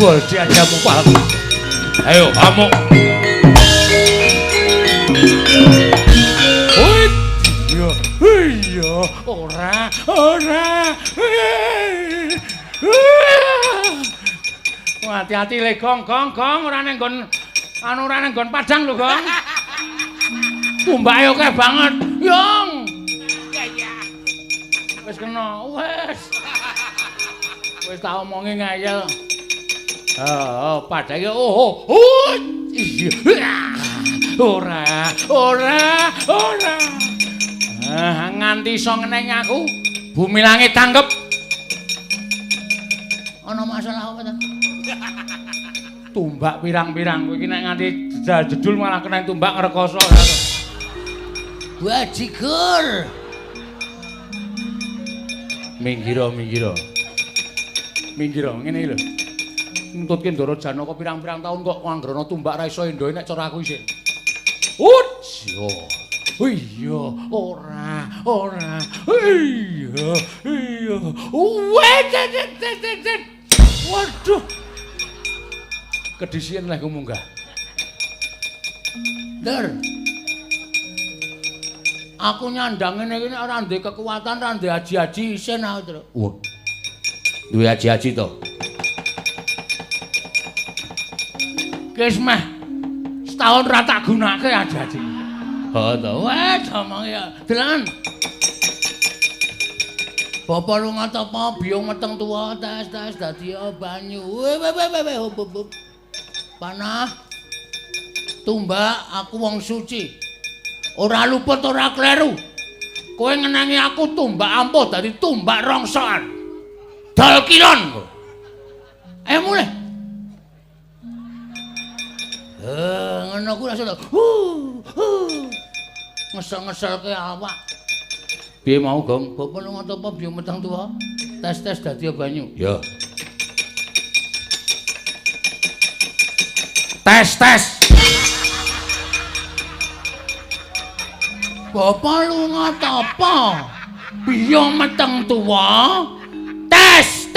Boldi aja mupal. Ayo, kamu. Iya, ora. Hati-hati le gong, ora nang nggon padang lho, Gong. Tumbake akeh banget. Yong. Iya. Wis kena, wis. Wis tak omongi ngayel. Padake Ora. Nganti iso ngeneng aku, bumi langit tanggep. Ana masalah apa ta? Tumbak pirang-pirang kowe iki nek nganti jedul malah kena tumbak ngrekoso. Bajigur. Minggiro, ngene iki lho. Nuntutke Ndara Janaka pirang-pirang taun kok anggrana tumbak ra iso endoe nek cara aku isih. Yo. Iya, ora. Iya. Waduh. Kedisian lah munggah. Ndar. Aku nyandang ngene iki nek ora ndek kekuatan, ora ndek aji-aji isin aku, Tru. Wah. Duwe aji-aji to. Wis meh setahun ra tak gunake aji-aji. Ha to, wes omong ya. Delan. Bapak lunga tapa biung meteng tuwa tes dadi banyu. Hop. Panah. Tumbak aku wong suci. Ora luput ora kleru. Kowe ngenangi aku tumbak ampuh dadi tumbak rongsoan. Dal kilon. Ayo mulih. Ngono ku langsung ngesel-ngeselke awak. Piye mau, Gong? Bapak lunga tapa biung meteng tuwa? Tes dadi banyu. Ya. Tes. Bapak lunga tapa biung meteng tuwa? Tes.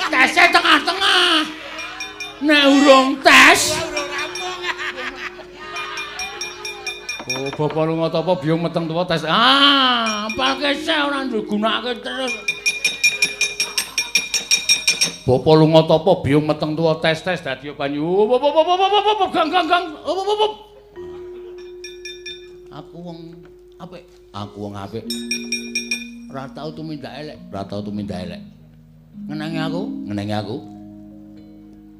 Tese tengah-tengah. Nek urung tes. Oh, bapak lunga tapa biung meteng tuwa tes. Apalke sih ora gunakake terus. Bapak lunga tapa biung meteng tuwa tes dadi banyu. Gang. Aku wong apik. Ora tau tumindak elek. Ngenangi aku.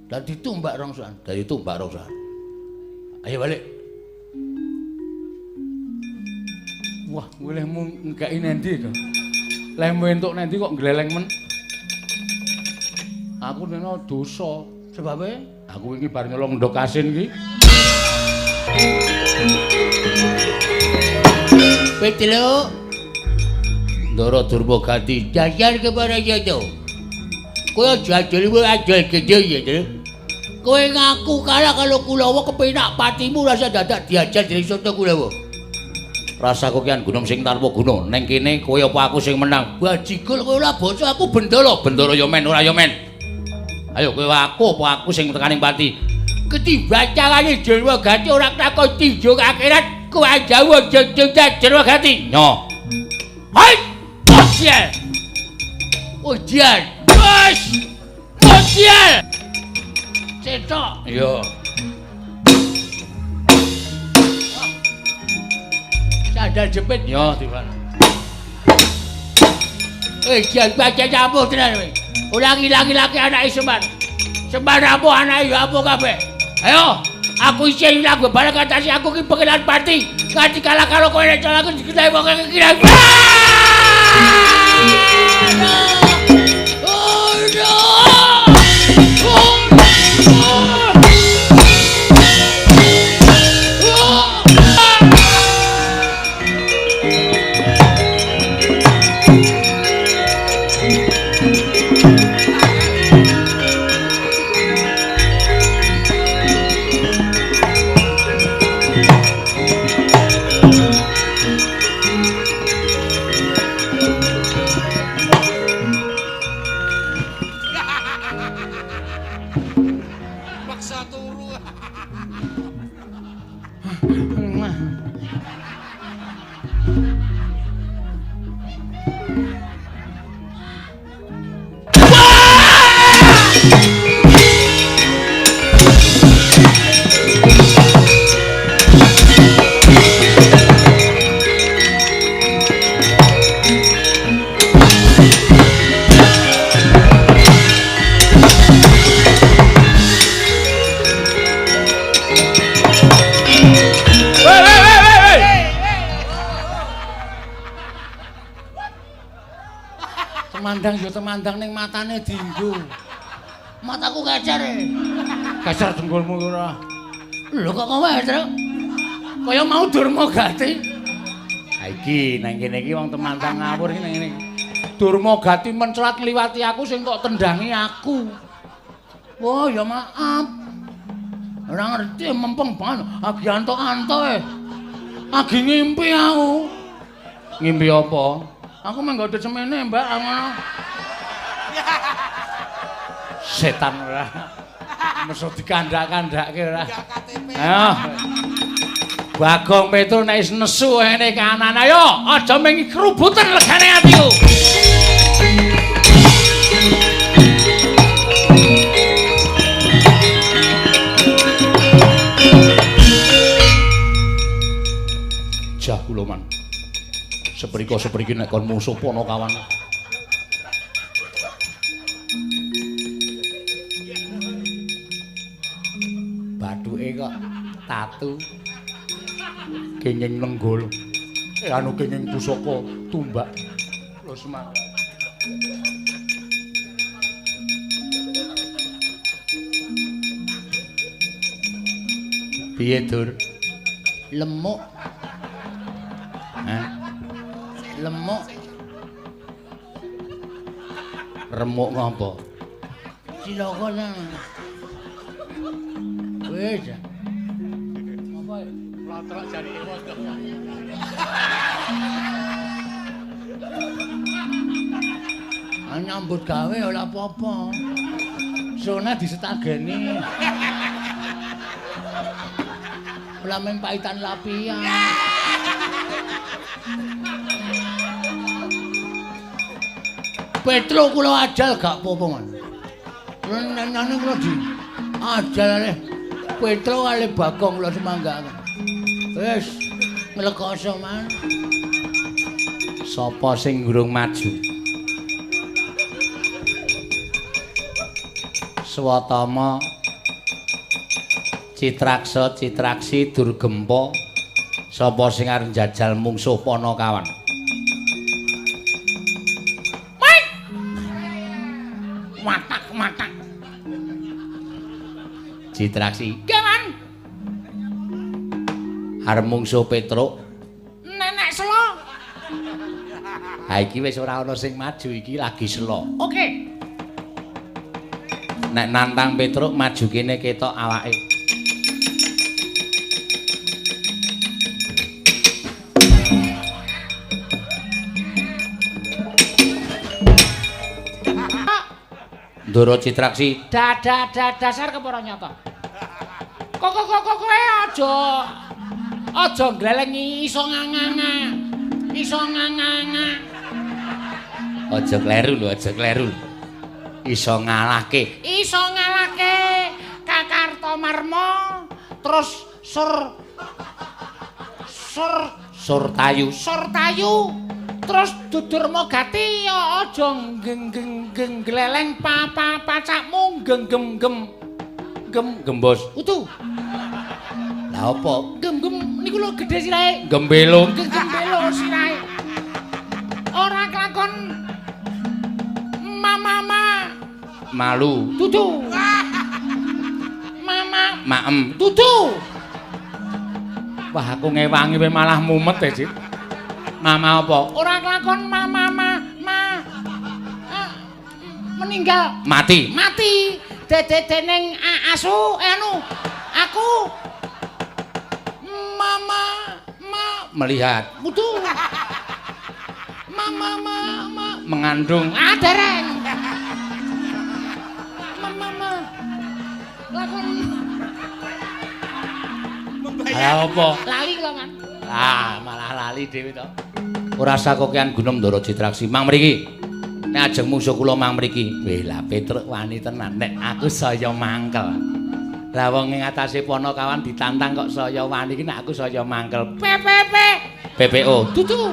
Dadi tumbak rongsoan. Ayo balik. Wah, golehmu nggahi nendi to? Lehmu entuk nendi kok gleleng men? Aku nena dosa. Sebabe aku iki bar nyolong ndok asin iki. Petelo. Ndara Durmagati, dasar keparayana. Kowe aja gede ya, Tru. Kowe ngaku kalah kalau Kulawa kepenak patimu rasa dadak diajar dening Soto Kulawa. Rasaku kian gunung sing tanpa guna. Ning kene kowe apa aku sing menang? Bajigul kowe ora basa aku Bendara. Bendara ya men ora ya men. Ayo kowe aku sing tekaning pati. Ketibacane Durmagati ora takon tinjuk akhirat kowe jawab jeneng Durmagati. Nyo. Hai! Ujian. Ujian. Cetok. Iya. Sadar jepit. Yo, Diwan. Jangan baca campur tenan kowe. Ulangi lagi anake Sembar. Sembar apa anake ya apa kabeh. Ayo, aku isin lagu bareng katasi aku ki pengenan pati. Nganti kalah karo kowe nek aku diketahi wong kira. Temandang yo temandang ning matane dienggo. Mataku kecer. Kecer jenggolmu ora. Lho kok kowe, Truk? Kaya mau Durmagati. Ha iki nang kene iki wong temandang ngawur iki nang ngene. Durmagati menclat ngliwati aku sing kok tendangi aku. Oh ya maaf. Ora ngerti mempeng banget. Agi antuk-antuk Agi ngimpi aku. Ngimpi apa? Aku menggoda semene, Mbak, ngono. Setan ora. Mesut dikandak-kandakke ora. Ayo. Bagong Petro nek wis nesu ene kanan ayo, aja mengi kerubutan legane atiku. Jah kula man. Seprika-sepriki nek kon musuh Panakawan. Bathuke kok tatu. Kenging lenggol. Anu kenging pusaka tumbak. Lho semangat. Piye, Dur? Lemuk. Hah? Lemuk. Remuk ngapa? Cilaka nang. Wis. Apa? Latrok jarike wondo. Nyambut gawe ora apa-apa. Sone disetageni. Ulamen paitan lapian. Petro kula ajal gak apa-apa, Man. Nyanyi kula di ajal ale Petro ale Bagong kula semanggake. Wis nglekoso, Man. Sapa sing ngurung maju? Swatama Citraksa Citraksi Durgempa sapa sing arep njajal mungsuh Panakawan? Watak-watak. Citraksi. Gaman. Arep mungsuh Petruk. Nenek Sela. Ha iki wis ora ana sing maju iki lagi Sela. Oke. Nek nantang Petruk maju kene ketok awake. Ndoro Citraksi. Dasar kepara nyata. Kok kowe aja glelengi iso nganga. Iso nganga. Aja kleru lho, aja kleru. Iso ngalahke Kakartomarma terus Surtayu terus Durmagati aja gleleng pacakmu gembos utuh lha apa gem niku lho gedhe sirahe gembelo sirahe ora kelakon mama malu tutu mama maem tutu wah aku ngewangi we malah mumet e Cit mama apa ora kelakon mama meninggal mati dening asu anu aku mama melihat tutu mama mengandung dereng mama lakon apa lali kok kan malah lali lali dhewe to. Ora sakokean gunem Ndara Citraksi. Mang mriki. Nek ajeng musuh kula mang mriki. Weh lah Petruk wani tenan nek aku saya mangkel. Lah wong ing atase Panakawan ditantang kok saya wani iki nek aku saya mangkel. PPO. Dudu.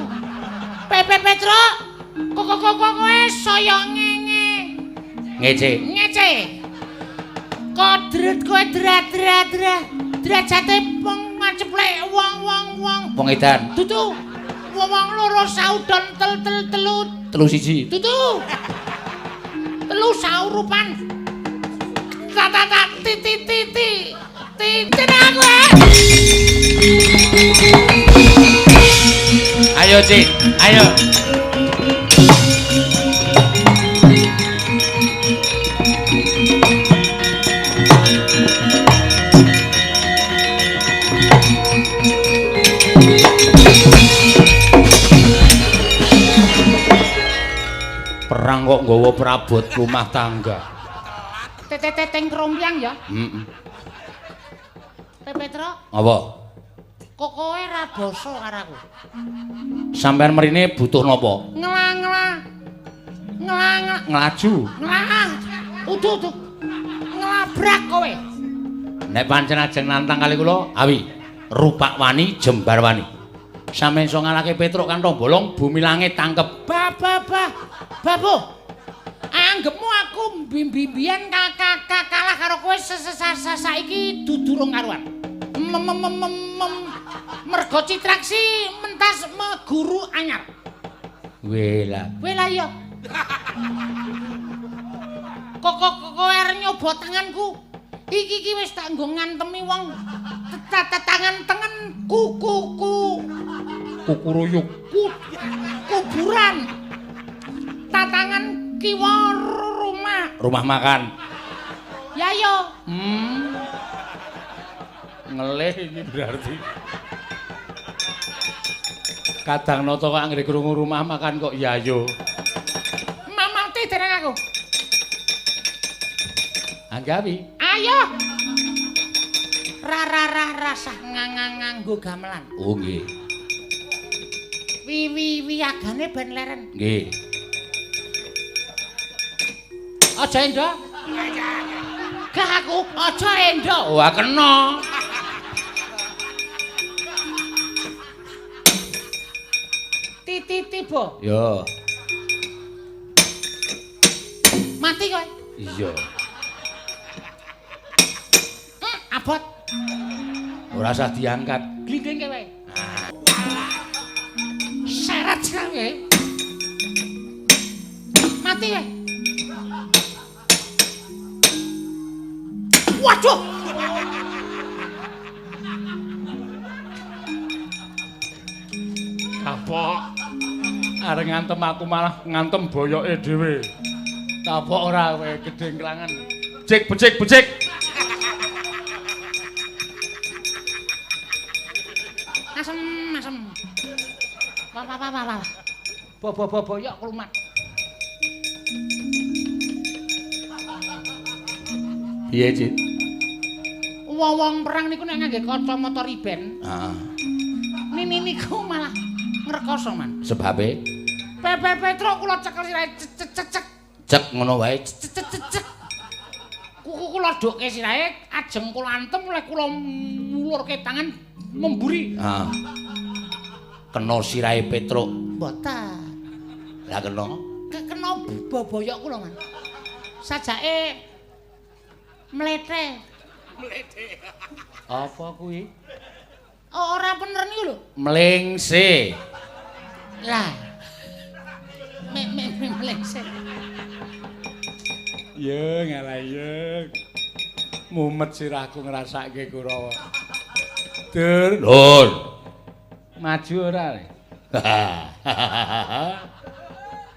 Petruk. Kok kowe saya ngenge. Ngece. Kodret kowe drat. Derajate wong maceplek wong. Wong edan. Dudu. Wong loro saudon telu siji. Dudu. Telu saurupan. Titi. Aku. Ayo, Cik. Ayo. Perang kok nggawa perabot rumah tangga. Teteng krombyang ya? Heeh. Petruk. Apa? Kok kowe ra basa karo aku. Sampeyan mrene butuh napa? Ngelaju. Uduh. Ngelabrak kowe. Nek pancen ajeng nantang kali kula, awi. Rupak wani, jembar wani. Sampeyan iso ngalahke Petruk kantong bolong, bumi langit tangkep. Babu. Anggepmu aku bimbian kalah karo kowe saiki dudurung karuan. Mergo Citraksi mentas meguru anyar. Wela ya. Kok arep nyoba tanganku. Iki wis tak nggo ngantemi wong tangan kukuruyuk kuburan. Tatangan kiwa rumah makan. Ya yo. Ngelih iki berarti. Kadang nata kok anggere krungu rumah makan kok ya yo. Mamati dereng aku. Anggawi. Ayo. Rasah nganggo gamelan. Oh nggih. Wiyagane ben leren. Nggih. Aja endo. Gak aku aja endo. Wah kena. Tiba. Yo. Mati kowe. Iya. Abot. Ora usah diangkat. Glinding kowe. Syarat kowe. Mati kowe. Waduh. Kapok. Arep ngantem aku malah ngantem boyoke dhewe. Kapok ora kowe gedengklangan. Becik. Asem. Wah. Boyok klumat. Piye, Cik? Wong perang niku nek ngangge kacamata riben. Heeh. Nini niku malah ngrekoso, Man. Sebabe? Petruk kula cekel sirahe cek. Cek ngono wae. Cek. Kuku kula dokke sirahe, ajeng kula antem oleh kula mulurke tangan memburi. Heeh. Kena sirahe Petruk. Mboten. Lah kena? Kena boyok kula, Man. Sajake mlete. Apa kuwi? Oh, ora bener niku lho. Mlengse. Lah. Mlengse. Ya ngalah ya. Mumet sirahku ngrasake Kurawa. Dur. Maju ora?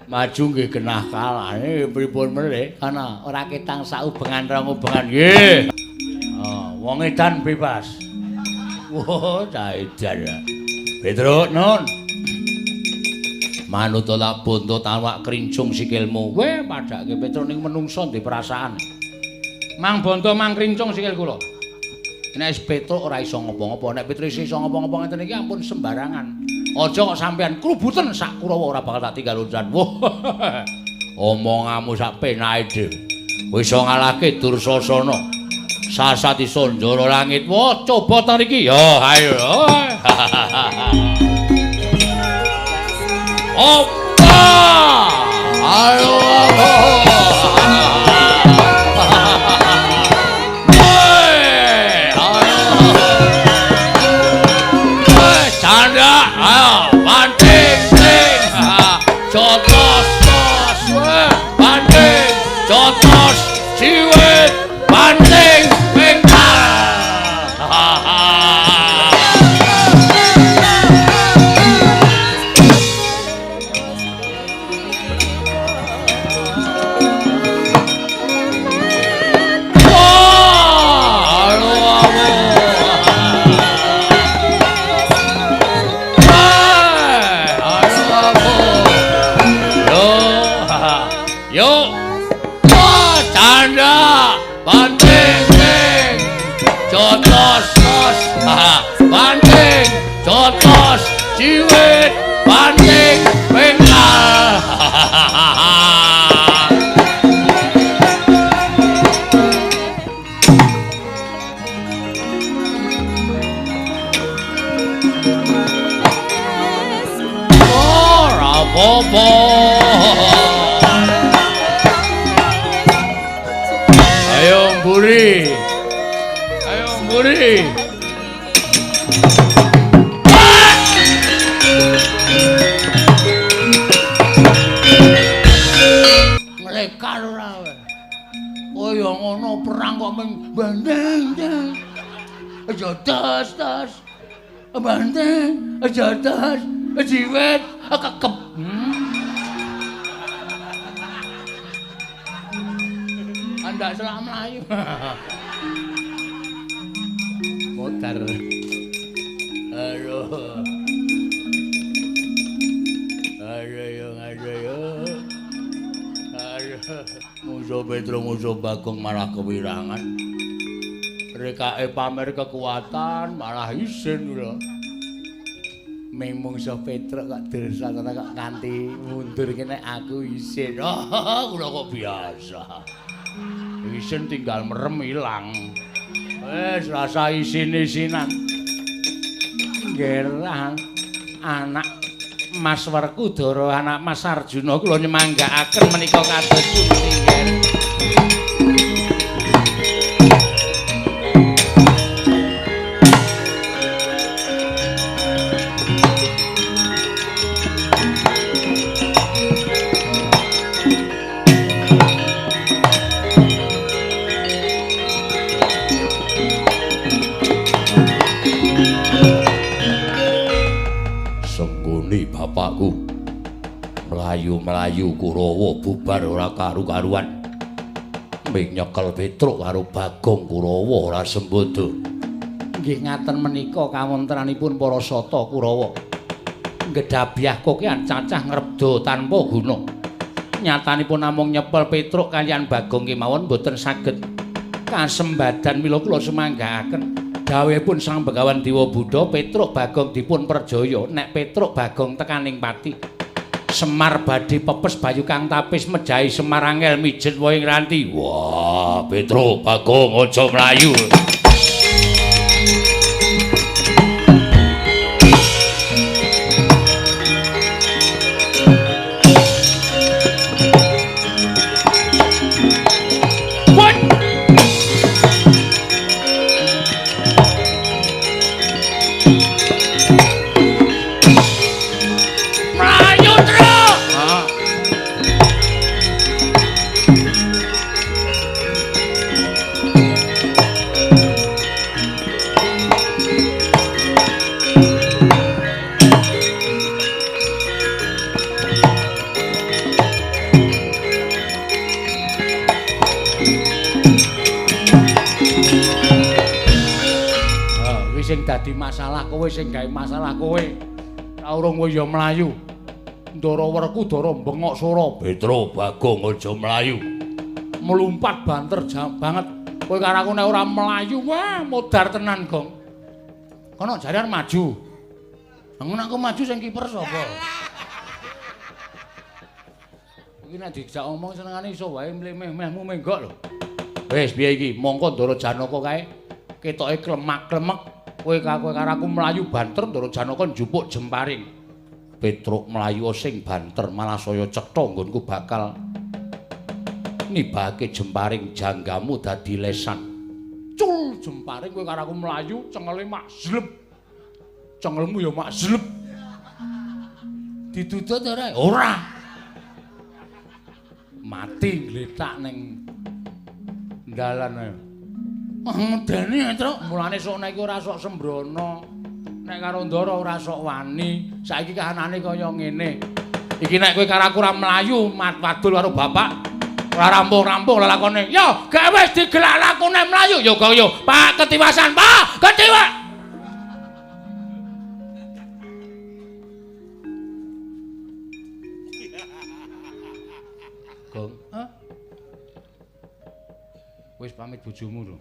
Maju nggih genah kalah. Pripun melih? Ana ora ketang saubengan rong ubengan. Nggih. Wong edan bebas. Wah, cah edan ya. Petruk, Nun. Manut tak bonto tawak krincung sikilmu. Kowe padhake Petruk ning menungso ndek perasaan. Mang bonto mang krincung sikil kula. Nek Petruk ora iso ngopo-ngopo, nek Petruk iso ngopo-ngopo ngeten iki ampun sembarangan. Aja kok sampean klubuten sak Kurawa ora bakal tak tinggal unjan. Wah. Omonganmu sak penake dhewe. Wis iso ngalahke Dursasana. Sasati Sanjara Langit. Wah, coba ta iki. Yo, ayo. Opa! Ayo. Canda, ayo, banting, ting, jotos, tos, banting, jotos, siwit, banting, pengkal. Yo, canda, banting, ting, jotos, tos, banting, jotos, siwit, banting, pengkal. Ora apa-apa. Ayo mburi. Ayo mburi. Nglekan ora kowe. Kaya ngono perang kok mung bandeng. Aja tas. Bandeng, aja tas, jiwet, kekep. Anda salah Melayu. Motor. Aduh. Musuh Petro, musuh Bagong malah kewirangan. Rekake pamer kekuatan malah isin lho. Ming mungsuh Petro kok Dursasana kok nganti mundur kene aku isin. Kula kok biasa. Isin tinggal merem ilang. Wis rasa isin-isinan. Gerah anak Mas Werkudara, anak Mas Arjuna kula nyemanggakaken menika kados pundi nggih. Bapakku melayu-melayu Kurawa bubar ora karu-karuan. Ming nyekel Petruk karo Bagong Kurawa ora sembodo. Nggih ngaten menika kawontenanipun para sata Kurawa. Nggedabyah kokean cacah ngrebda tanpa guna. Nyatanipun namung nyepel Petruk kaliyan Bagong kemawon boten saged kasembadan mila kula semanggaaken. Dawuhipun Sang Begawan Dewa Buddha Petruk Bagong dipun perjaya nek Petruk Bagong tekaning pati Semar badhe pepes bayu kang tapis mejahi Semar angel mijet woing ranti. Wah, Petruk Bagong aja mlayu. Dadi masalah kowe sing gawe masalah kowe. Ora urung kowe ya mlayu. Ndara Werkudara bengok swara, Petruk Bagong aja mlayu. Mlumpat banter banget. Kowe karo aku nek ora mlayu, wah modar tenan, Gong. Kono jarean maju. Ngono aku maju sing kiper sapa? Iki nek dijak omong senengane iso wae mleh-mehmu menggok lho. Wis piye iki? Mongko Ndara Janaka kae ketoke klemak-klemek. Kowe karo aku mlayu banter Ndara Janaka njupuk jemparing. Petruk mlayu sing banter malah saya cetha nggonku bakal nibake jemparing janggamu dadi lesan. Cul jemparing kowe karo aku mlayu cengele mak zlep. Cengelmu ya mak zlep. Didudut ora? Ora. Mati gletak ning dalan ae. Medeni Truk, mulane sok nek iki ora sok sembrono. Nek karo Ndara ora sok wani. Saiki kahanane kaya ngene. Iki nek kowe karo aku ora mlayu wadul karo bapak, ora rampung-rampung lelakone. Yo, gak wis digelak lakone mlayu. Yo kaya Pak Ketiwasan, Pak Ketiwa. Gong, hah? Wis pamit bojomu lho.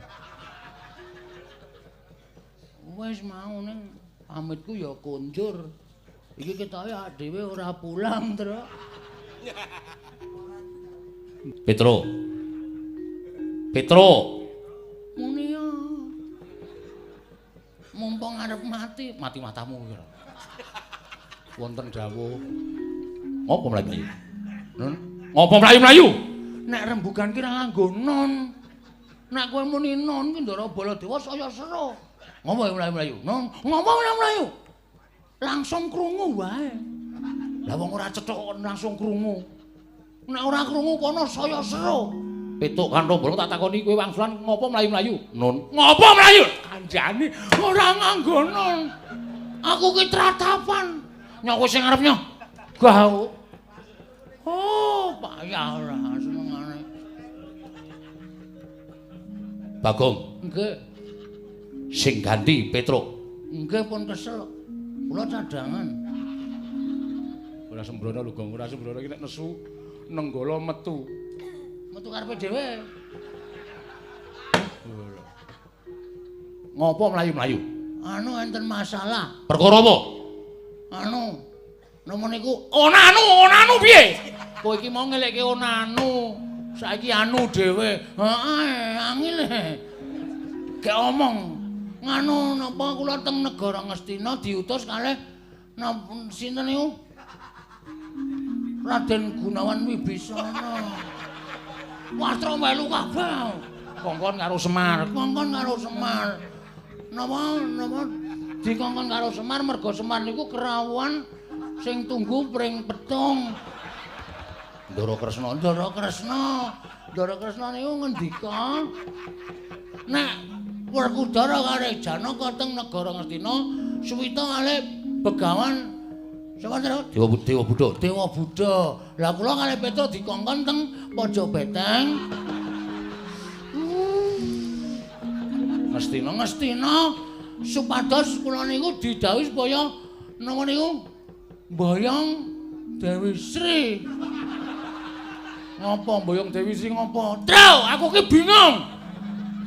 Wis mau ning pamitku ya kondur. Iki ketoke awake dhewe ora pulang, Truk. Petro. Petro. Muni ya. Mumpung arep mati matamu kira. Wonten dawuh. Ngopo mlayu? Nun, ngopo mlayu-mlayu? Nek rembugan ki ora nganggo non. Nek kowe muni non ki Ndara Baladewa saya sero. Ngopo mlayu-mlayu? Non, ngopo mlayu-mlayu? Langsung krungu wae. Lah wong ora cethuk langsung krungu. Nek ora krungu kono saya sero. Petuk kantong bolong tak takoni kowe wangsulan ngopo mlayu-mlayu? Non. Ngopo mlayu? Kanjane ora nganggo non. Aku ki tratapan. Nyok sing ngarepnya. Gau. Oh, payah ora senengane. Bagong. Nggih. Sing ganti Petruk. Nggih pun kesel. Kula cadangan. Ora sembrono lho, Gong. Ora sembrono iki nek nesu nenggala metu. Metu karepe dhewe. Ngopo mlayu-mlayu? Anu enten masalah. Perkara apa? Anu, nomor niku onanu piye? Kowe iki mau ngelekke onanu. Saiki anu dhewe. Heeh, angel. Gek omong. Nganu napa kula teng negara Ngastina diutus kalih sinten niku? Raden Gunawan Wibisana. Wastra melu kabeh. Kongkon karo Semar. Kongkon karo Semar. Napa dikongkon karo Semar merga Semar niku kerawuhan sing tunggu pring petung. Ndara Kresna niku ngendika nek Werkudara kalih Janaka teng negara Ngastina suwita kalih Begawan sapa Dewa Buddha. Lah kula kalih Petruk dikongkon teng pojok beteng. Ngastina supados kula niku didhawuhi supaya napa niku mboyong Dewi Sri. Ngopo mboyong Dewi Sri ngopo? Truk, aku ki bingung.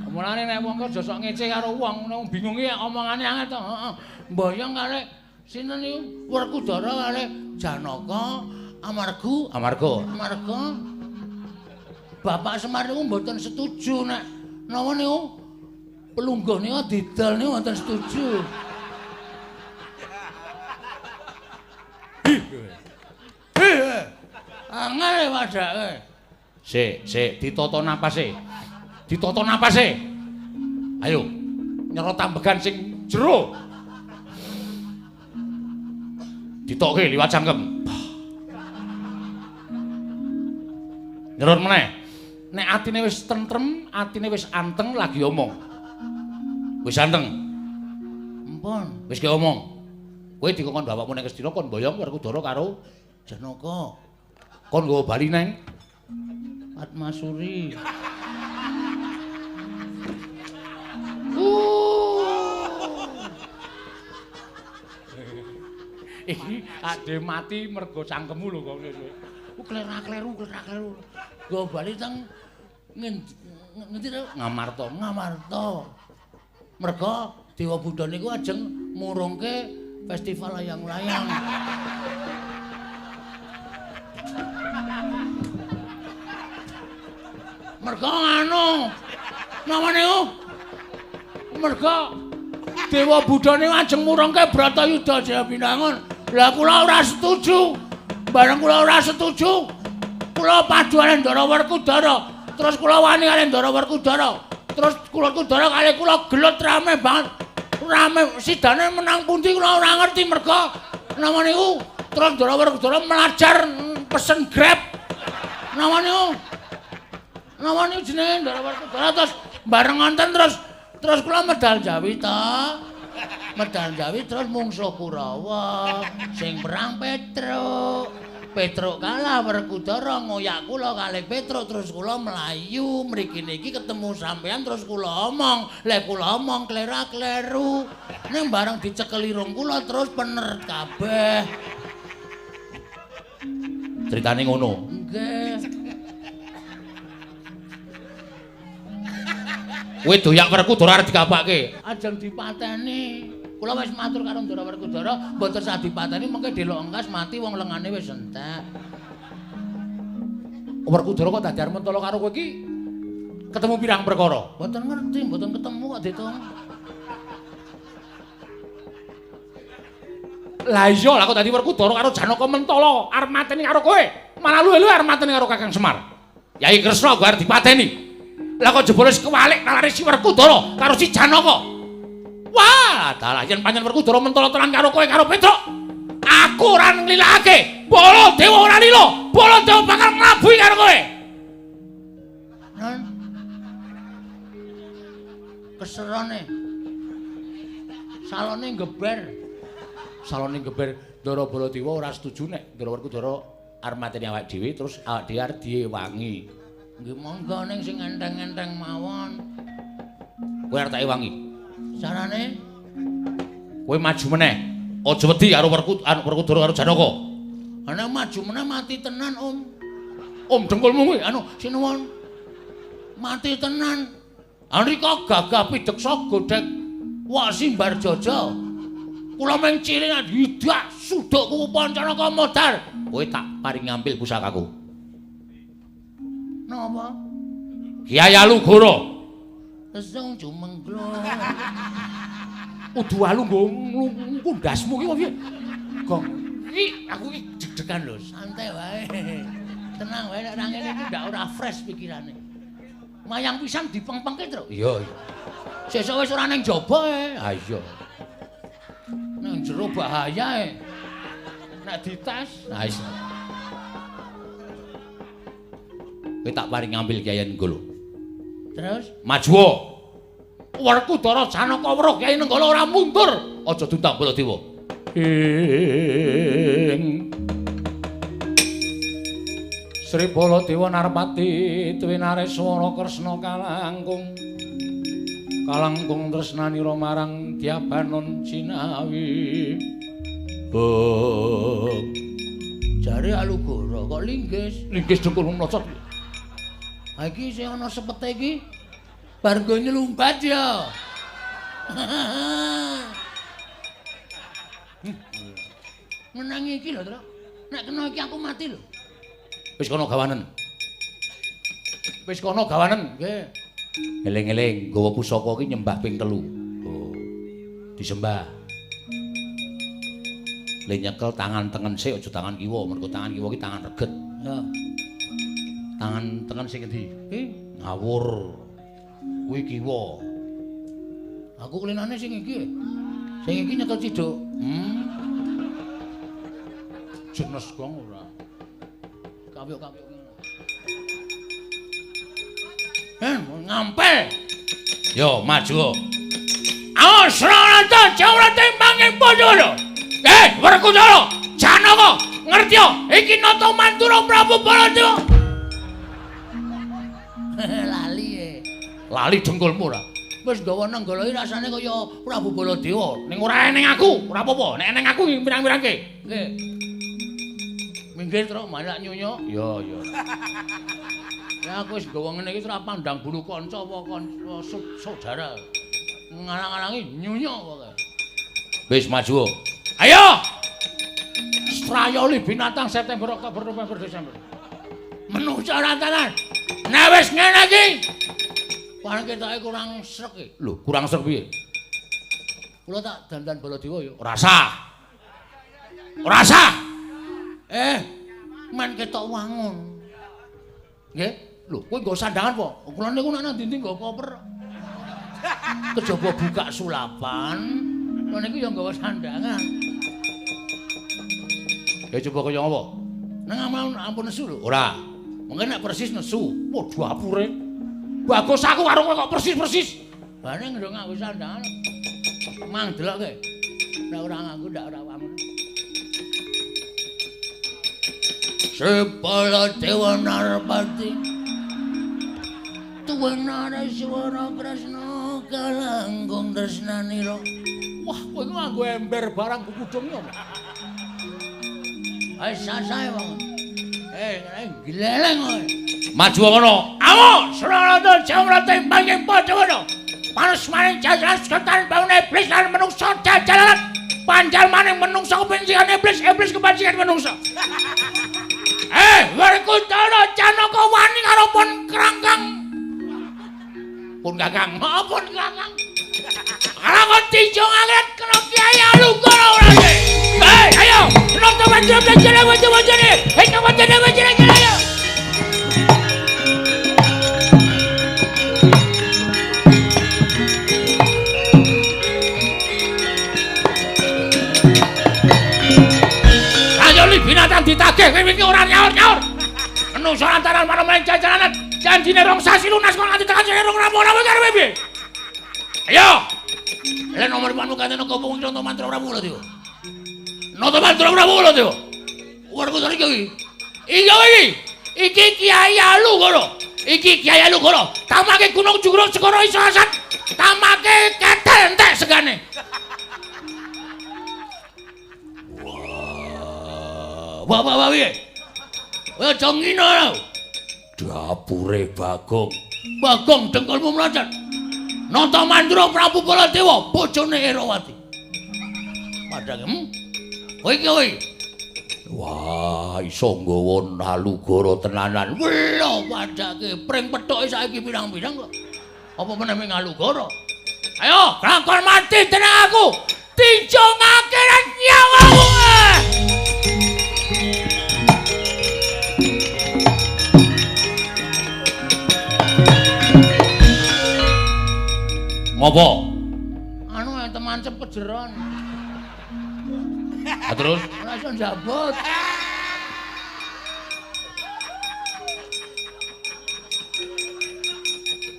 Mulane nek wong aja sok ngece karo wong, nek bingung iki omongane angel to. Heeh. Mboyong kalih sinten niku Werkudara kalih Janaka amarga Bapak Semar niku mboten setuju nek napa niku pelungguh niku didol niku mboten setuju. Angel wadake. Sik, ditata napase. Ayo, nyerot tambegan sing jero. Ditokke liwat cangkem. Nyerot meneh. Nek atine wis tentrem, atine wis anteng lagi omong. Wis anteng. Ampun, wis ge omong. Kowe dikongkon bapakmu ning Kestina kon mboyong Werkudara karo Janaka. Kon nggawa bali neng Atmasuri. Iki ade mati mergo cangkemmu lho kok. Klerak-kleru. Nggawa bali teng ngendi to? Ngamarta. Merga Dewa Buddha niku ajeng murungke festival layang-layang. Merga anu namane ku merga Dewa Budane ajeng murengke Bratayuda Jayabinangun. Lah kula ora setuju. Bareng kula ora setuju, kula paduane Ndara Werkudara. Terus kula wani kali Ndara Werkudara. Terus kula Kudara kali kula gelut rame banget. Rame sidane menang pundi kula ora ngerti merga namane ku. Terus Ndara Werkudara melajar pesen Grab. Namane ku. Namane jenenge Ndara Werkudara terus bareng ngonten terus kula medal Jawi to. Medal Jawi terus mungsuh Kurawa sing perang Petruk kalah Werkudara ngoyak kula kalih Petruk terus kula melayu mriki niki ketemu sampean terus kula omong lek kula omong klera-kleru ning bareng dicekel irung kula terus pener kabeh ceritane ngono nggih kowe doyak Werkudara arep dikapake ajeng dipateni. Kula wis matur karo Ndara Werkudara, mboten sah dipateni mengke delok engkas mati wong lengane wis entek. Werkudara kok dadi arep mentolo karo kowe iki ketemu pirang perkara? Mboten ngerti, mboten ketemu kok ditung. Lah iya, lah kok dadi Werkudara karo Janaka mentolo arep mateni karo kowe. Malah luwe-luwe arep mateni karo Kakang Semar. Yai Kresna kok arep dipateni. Lah kok jebule kewalik nalari si Werkudara karo si Janaka. Wah, dalah yen pancen Werkudara mentolo tenan karo kowe karo Petruk. Aku ora nglilakake. Baladewa ora lila. Baladewa bakal mlabuhi karo kowe. Nan. Keserone. Salone geber. Salone geber Ndara Baladewa ora setuju nek Ndara Werkudara arep mateni awake dhewe terus awake dhewe arep diewangi. Nggih monggo ning sing enteng-enteng mawon. Kowe arep tak ewangi. Carane kowe maju meneh. Aja wedi karo Werkudara karo Janaka. Ana maju meneh mati tenan, Om. Om dengkulmu kuwi anu sinuwun. Mati tenan. Andika gagah pideksa godhek wak simbar jaja. Kula mung cilik hidak sudukku Pancanaka modar. Kowe tak paring ngambil pusakaku. Napa? Kyai Alugara. Lesung jumengklo. Udu alu nggo ngundasmu ki piye? Gong. Iki aku iki deg-degan lho, santai wae. Tenang wae nek nang ngene iki ndak ora fresh pikirane. Mayang pisan dipengpengke, Truk. Iya, iya. Sesuk wis ora ning jaba e. Ha iya. Nang jero bahaya e. Nek dites, ha wis. Kowe tak paring ngambil Kyai Nenggala. Terus maju. Werkudara Janaka weruh Kyai Nenggala ora mundur. Aja dundang Baladewa. Sri Baladewa Narpati Twinareswara Kresna kalangkung. Kalangkung tresnanira marang Dyabanon Cinawi. Jare Alugara kok linggis. Linggis dengkul mlocot. Ha iki sing ana sepete iki bar nggo nyelumbat ya. Menang iki lho, Tru. Nek kena iki aku mati lho. Wis kono gawanen. Wis kono gawanen, nggih. Eling-eling nggawa pusaka iki nyembah ping 3. Oh. Disembah. Le nyekel tangan tengen sik aja tangan kiwa, mergo tangan kiwa iki tangan reget. Ya. Tangan tengen sing endi? Ngawur. Kuwi kiwa. Aku klinane sing iki. Sing iki nyekel ciduk. Jenes gong ora. Kawyuk-kawyuk ngono. Ngampel. Yo maju. Awas Ranata jawra timbanging Pandhawa. Werkudara, Janaka, ngerti yo? Iki nata mantura Prabu Baladewa. Lali e. Lali dengkulmu ora. Wis gawa nenggala iki rasane kaya Prabu Baladewa. Ning ora eneng aku, ora apa-apa. Nek eneng aku pirang-pirangke. Nggih. Minggir Truk, malak nyunyuk. Iya, iya. Ya aku wis gawa ngene iki ora pandang bulu kanca apa saudara. Ngalang-alangi nyunyuk pokoke. Wis maju. Ayo. Strayoli binatang September, Oktober, November, Desember. Menungsa rantangan. Nek wis ngene iki. Paling ketoke kurang srek iki. Lho, kurang srek piye? Kula tak dandan Baladewa ya. Ora sah. Ora sah. Men ketok wangun. Nggih? Lho, kowe nggo sandangan po? Kula niku nek nang dinding nggo koper. Kejaba buka sulapan, kula niku ya nggawa sandangan. Ya coba kaya apa? Nang ampun nesu lho. Ora. Mungkin nek persis nesu. Waduh apure. Bagus aku karo kowe kok persis-persis. Bane nggo nganggo sandangan. Mang delokke. Nek ora nganggo ndak ora wangun. Sepala dewa Narpati tuwenane swara Kresna kalangkung tresnanira. Wah, kowe iku nganggo ember barang kudung yo. Ayo sasae wong. Gleleng kowe. Maju ngono. Awo, Sralata Jamrata manging padha ngono. Panes maning jajalan setan bangun iblis lan menungsa jajalan. Panjal maning menungsa kebencian iblis kebencian menungsa. Werkudara Janaka wani karo pun Krangkang. Pun Kakang, maupun Kakang. Kalau tinjau ngeliat kena Kiai Alugoro orangnya. Ayo, nonton wajah-wajah nih. Nonton wajah-wajah ayo. Binatang ditagih kowe iki ora nyaur-nyaur. Menungso lantaran marang jajalanan janjine rong sasi lunas kok nganti tekan sing rong rampung karo piye? Ayo. Lek nomor panukane nang kopong conto mantra Prabu lho, Dio. Nonton mantra Prabu lho, Dio. Werkudara iki. Iya iki. Iki Kiai Alugoro. Iki Kiai Alugoro. Tamake Gunung Juruk Segara iso asat. Tamake ketel entek segane. Bapak piye? Kowe aja ngina lho. Dapure Bagong. Bagong dengkulmu mlacat. Nata mantra Prabu Baladewa bojone Erawati. Padahal kowe iki kowe. Wah, iso nggawa Alugoro tenanan. Wela padake pring pethoke saiki pirang-pirang kok. Apa meneh ming Alugoro? Ayo, kelakon mati tenang aku. Tinjau ngakhiran nyawamu. Ngopo? Anu temancep kejeron. Terus? Ora iso njabut.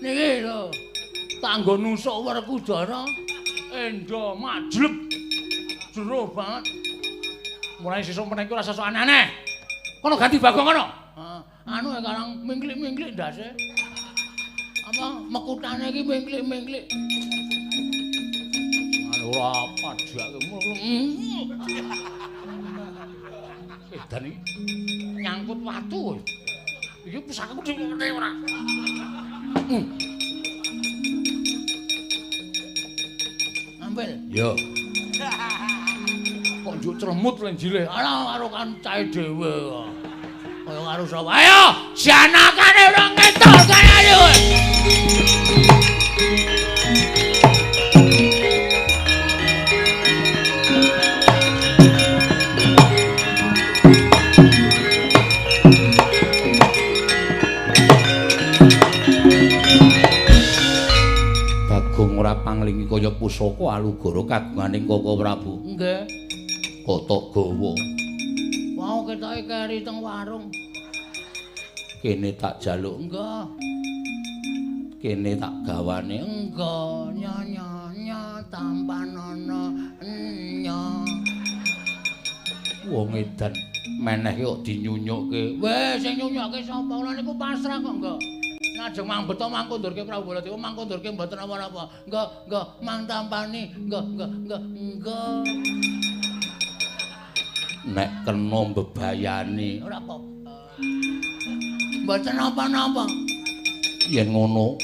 Niki lho. Tanggo nusuk Werkudara. Endo majleb. Jero banget. Mulai sesuk meneh iki ora sesuk aneh-aneh. Kono ganti Bagong kono. Anu karang mingklik-mingklik ndase. Apa mekutane iki mingklik-mingklik. Ora padhake edan iki nyangkut watu. Iki pusakaku dhewe ora. Ambil. Yo. Kok njuk cremut lenjile. Ana karo kancae dhewe kok. Kaya karo sapa? Ayo, janakane ora ngetok kaya ayo. Ora panglingi kaya pusaka Alugoro kagunganing Koko Prabu. Nggih. Kotok gawa. Wau ketoke keri teng warung. Kene tak jaluk enggak. Kene tak gawane enggak. Nyonya tampanana nya. Wong edan meneh kok dinyunyukke. Wes sing nyunyukke sapa? Ora niku pasrah kok enggak. Lajeng mang beto mangkundurke Prabu Baladewa mangkundurke mboten apa-apa. Enggak, mang tampani, enggak. Nek kena mbebayani ora apa-apa. Mboten apa-apa. Yen ngono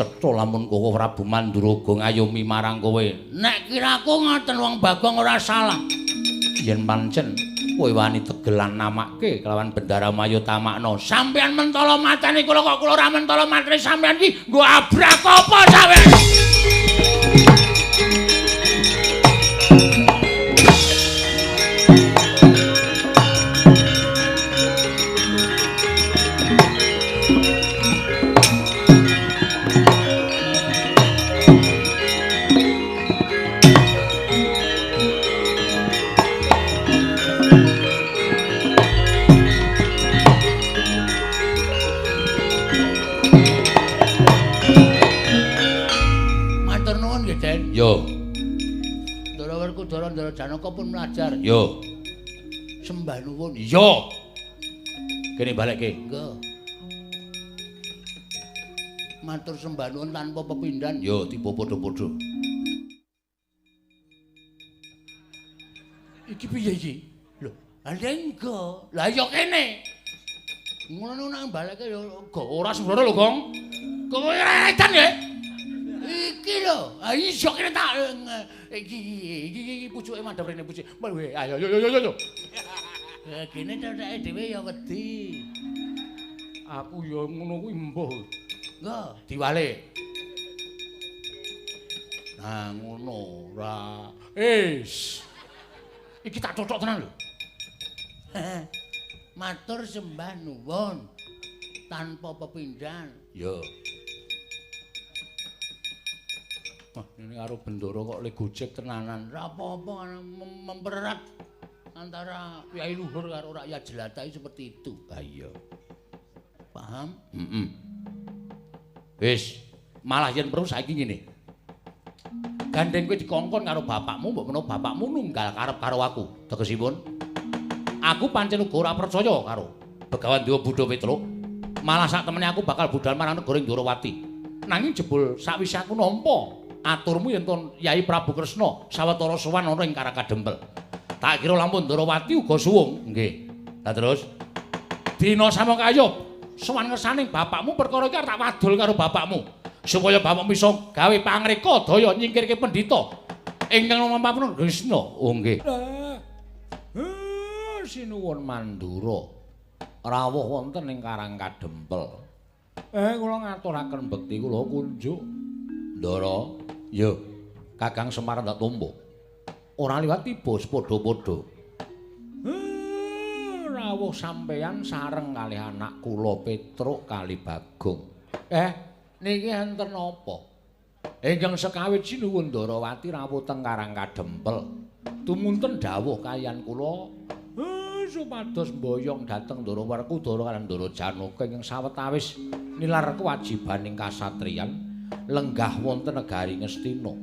cetha lamun kowe Prabu Manduraga ngayomi marang kowe. Nek kiraku ngoten wong Bagong ora salah. Yen pancen kowe wani tegelan namake kelawan Bendara Mayutamakna. Sampeyan mentala mateni kula kok kula ora mentala mateni sampeyan iki nggo abrak apa sampeyan? Yo. Ndara Werkudara Ndara Janaka pun melajar. Yo. Sembah nuwun. Yo. Kene balekke. Nggih. Matur sembah nuwun tanpa pepindhan. Yo, tiba padha-padha. Iki piye iki? Lho, alenggo. Lah ya kene. Ngono nang balekke yo ora sembrono lho, Gong. Kowe ora edan ya? Iki lho, iso kene tak iki pucuke mandhap rene pucuk. Ayo yo. Kene cetheke dhewe ya wedi. Aku ya ngono kuwi mbuh. Nggih, diwalik. Nah, ngono ora. Iki tak cocok tenan lho. Matur sembah nuwun tanpa pepindhan. Yo. Wah, ini karo Bendara kok le gojek tenanan. Ora apa-apa mempererat antara Kyai Luhur karo rakyat jelata seperti itu. Ah iya. Paham? Wis, malah yen perlu saiki ngene. Gandeng kowe dikongkon karo bapakmu, mbok menawa bapakmu nunggal karep karo aku. Tegesipun, aku pancen uga ora percaya karo Begawan Dewa Buddha Petruk. Malah sak temene aku bakal budal marang negara Ndorowati. Nanging jebul sakwise aku nampa aturmu yen ton Yai Prabu Kresna sawetara sowan ana ing Karakadempel. Tak kira lampun Ndorowati uga suwung. Nggih. Lah terus dina Samakayuh sowan ngersane bapakmu perkara iki tak wadul karo bapakmu supaya bapakmu iso gawe pangreka daya nyingkirke pendhita ingkang mampapun Kresna. Oh nggih. Sinuwun Mandura rawuh wonten ing Karakadempel. Kula ngaturaken bekti kula kunjuk. Ndara, yo, Kakang Semar ndak tombo. Ora liwat tiba padha-padha. Rawuh sampeyan sareng kalih anak kula Petruk kali Bagong. Niki enten napa? Ingkang sekawit sinuwun Ndarawati rawuh teng Karakadempel. Tumunten dawuh kaliyan kula supados mboyong dhateng Ndara Werkudara lan Ndara Janaka ingkang sawetawis nilar kewajibaning kasatriyan. Lenggah wonten negari Ngastina.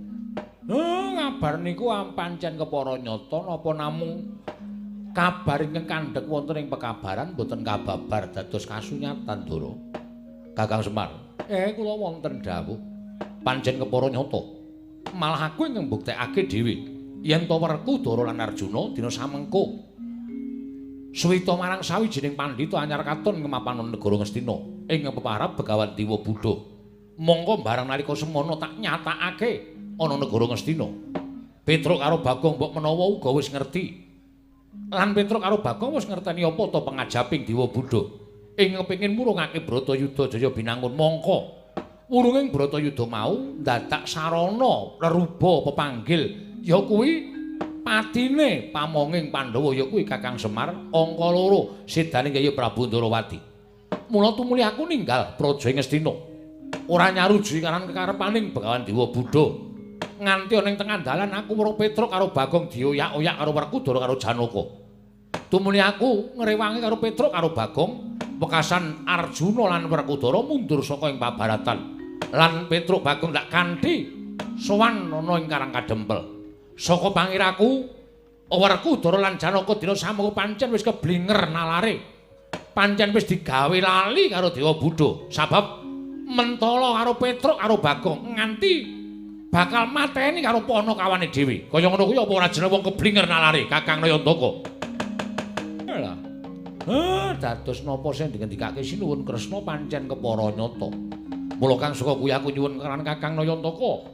Kabar niku pancen kepara nyata napa namung kabar ingkang kandhek wonten ing pekabaran boten kababar dados kasunyatan Ndara. Kakang Semar, kula wonten dawuh pancen kepara nyata. Malah aku ingkang mbuktekake dhewe yen to Werkudara lan Arjuna dina samengko suwita marang sawijining pandhita anyar katon ngemapan negara Ngastina ing peparab Begawan Dewa Buddha. Monggo barang nalika semono tak nyatakake ana negara Ngastina. Petruk karo Bagong mbok menawa uga wis ngerti. Lan Petruk karo Bagong wis ngerteni apa ta pangajaping Dewa Buddha. Ing kepengin murungake Bratayuda Jaya binangun mongko wurunging Bratayuda mau ndadak sarana reruba pepanggil ya kuwi patine pamonging Pandhawa ya kuwi Kakang Semar angka 2 sedane Yai Prabu Ndarawati. Mula tumuli aku ninggal praja Ngastina. Ora nyaruji karan kekarepaning Begawan Dewa Buddha. Nganti ana ing tengah dalan aku weruh Petruk karo Bagong dioyak-oyak karo Werkudara karo Janaka. Tumuli aku ngrewangi karo Petruk karo Bagong, wekasan Arjuna lan Werkudara mundur saka ing pabaratan. Lan Petruk Bagong tak kanthi sowan ana ing Karakadempel. Saka pangiraku Werkudara lan Janaka dina samengko pancen wis keblinger nalare. Pancen wis digawe lali karo Dewa Buddha. Sabab mentala karo Petruk karo Bagong nganti bakal mateni karo panakawane dhewe. Kaya ngono kuwi apa ora jeneng wong keblinger nalare Kakang Nayantaka. Lah. Dados napa sing dingendikake sinuwun Kresna pancen kepara nyata. Mula Kang Saka kuwi aku nyuwun karan Kakang Nayantaka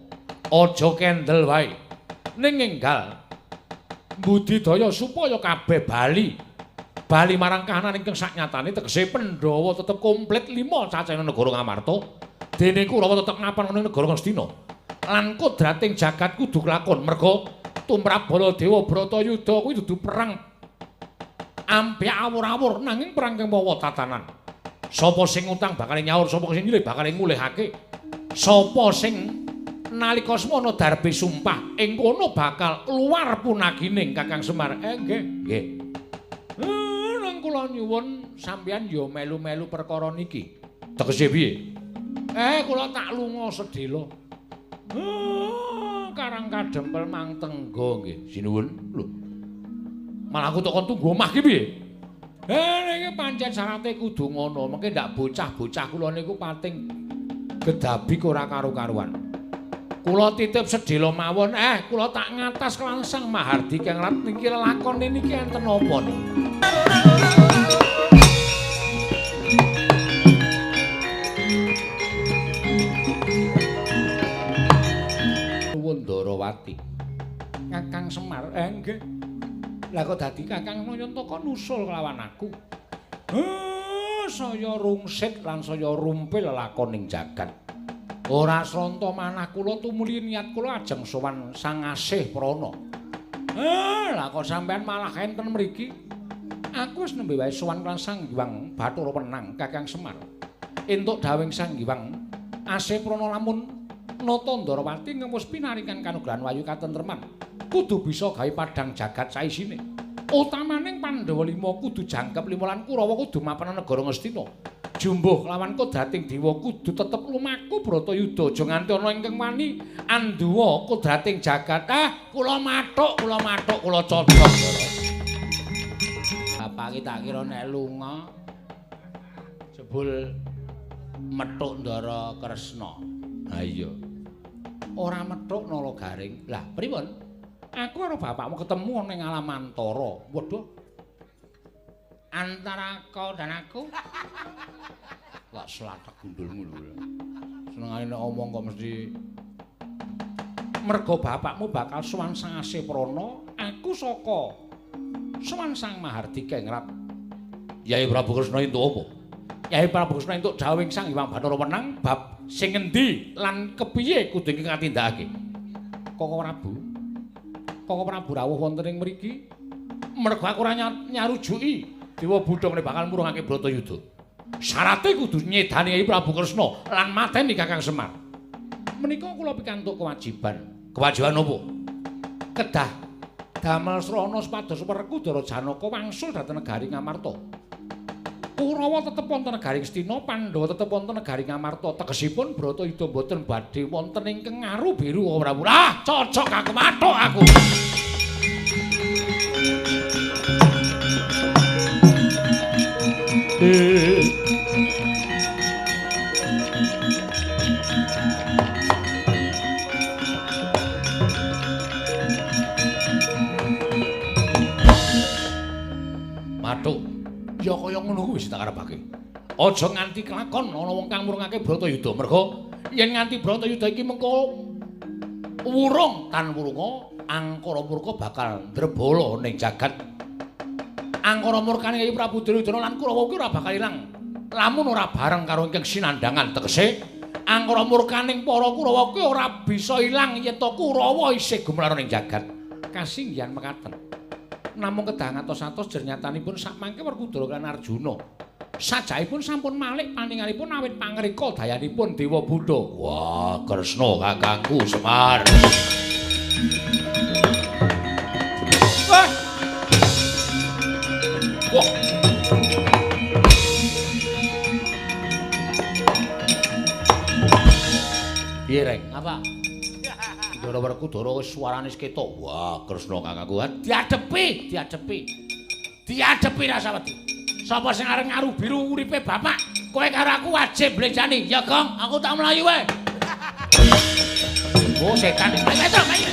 aja kendel wae. Ning enggal budidaya supaya kabeh bali marang kahanan ingkang saknyatane tegese Pandhawa tetep komplit 5 cacahing negara Ngamarta. Dene Kurawa tetep mapan ning negara Ngastina. Lan kodrating jagat kudu kelakon merga tumrap Baladewa Bratayuda kuwi dudu perang ambyak awur-awur nanging perang kang mawa tatanan. Sapa sing utang bakal nyaur, sapa sing nyilih bakal ngulihake. Sapa sing nalika semana darbe sumpah ing kono bakal luar punagining Kakang Semar. Nggih. Nang kula nyuwun sampeyan ya melu-melu perkara niki. Tegese piye? Kula tak lunga sedhela. Karang kadempel mang tenggo nggih. Sinuwun. Lho. Malah aku tok kon tunggu omah ki piye? Niki pancen syarate kudu ngono. Mengke ndak bocah-bocah kula niku pating gedabi ora karo-karuan. Kula titip sedhela mawon. Kula tak ngatas kelangsang Mahardika Rat niki lakone niki enten apa niki? Wondarawati. Kakang Semar, nggih. Lah kok dadi Kakang Nayantaka nusul kelawan aku? Saya rungsit lan saya rumpil lakoning jagat. Ora sranta manah kula tumuli niat kula ajeng sowan Sang Asih Prana. Lah kok sampean malah enten mriki? Aku wis nembe wae sowan lan Sang Hyang Bathara Wenang Kakang Semar. Entuk dawing Sang Hyang Asih Prana lamun nata Ndarawati ngempus pinaringan kanugrahan wayu katentreman kudu bisa gawe padhang jagat saisine. Utamaning Pandhawa 5 kudu jangkep 5 lan Kurawa kudu mapan negara Ngastina. Jumbuh lawan kodrating dewa kudu tetep lumaku Bratayuda aja nganti ana ingkang wani anduwa kodrating jagat. Kula mathuk, kula cocok. Bapak iki tak kira nek lunga jebul methuk Ndara Kresna. Ha iya. Ora methuk nala garing. Lah pripun? Aku karo bapakmu ketemu ning alam antara. Waduh. Antara kau dan aku. Lah slathek gundulmu lho. Senengane nek omong kok mesti merga bapakmu bakal sowan Sang Asih Prana, aku saka sowan Sang Mahardika Ingrat. Yai Prabu Kresna entuk apa? Yai Prabu Kresna entuk dawing Sang Hyang Bathara Wenang bab sing endi lan kepiye kudu katindakake. Koko Prabu rawuh wonten ing mriki merga aku ora nyarujuki dewa budhong nek bakal murungake Bratayuda. Syarate kudu nyedani Yai Prabu Kresna lan mateni Kakang Semar. Menika kula pikantuk kewajiban. Kewajiban apa? Kedah damel srana supados werku Dara Janaka wangsul dhateng negari Ngamarta. Kurawa tetep wonten negari Ngastina, Pandhawa tetep wonten negari Ngamarta. Tegesipun Bratayuda boten badhe wonten ingkang ngaru biru Prabu. Cocok aku mathuk aku. Mathuk. Ya kaya ngono kuwi wis tak karepake. Aja nganti kelakon ana wong kang murungake Bratayuda. Merga yen nganti Bratayuda iki mengko wurung tan wurunga, angkara murka bakal ndrebala ning jagat. Angkara murkane Yai Prabu Duryudana lan Kurawa kuwi ora bakal ilang lamun ora bareng karo ingkang sinandhangan. Tegese angkara murkaning para Kurawa kuwi ora bisa ilang yen to Kurawa isih gumlar ning jagat. Kasinggihan mekaten. Namung kedah ngatos-atos jernyatanipun sak mangke Werkudara lan Arjuna. Sajaipun sampun malih paninganipun awit pangrika dayanipun Dewa Buddha. Wah, Kresna kakangku Semar. Wah. Wah. Piye, Reng? Apa? Ndara Werkudara wis suarane ketok. Wah, Kresna kakangku. Diadepi Rasawati. Sapa sing arep ngaru biru uripe bapak? Kowe karo aku wajib mlenjani. Ya, Gong, aku tak mlayu wae. Oh, setan. Ayo.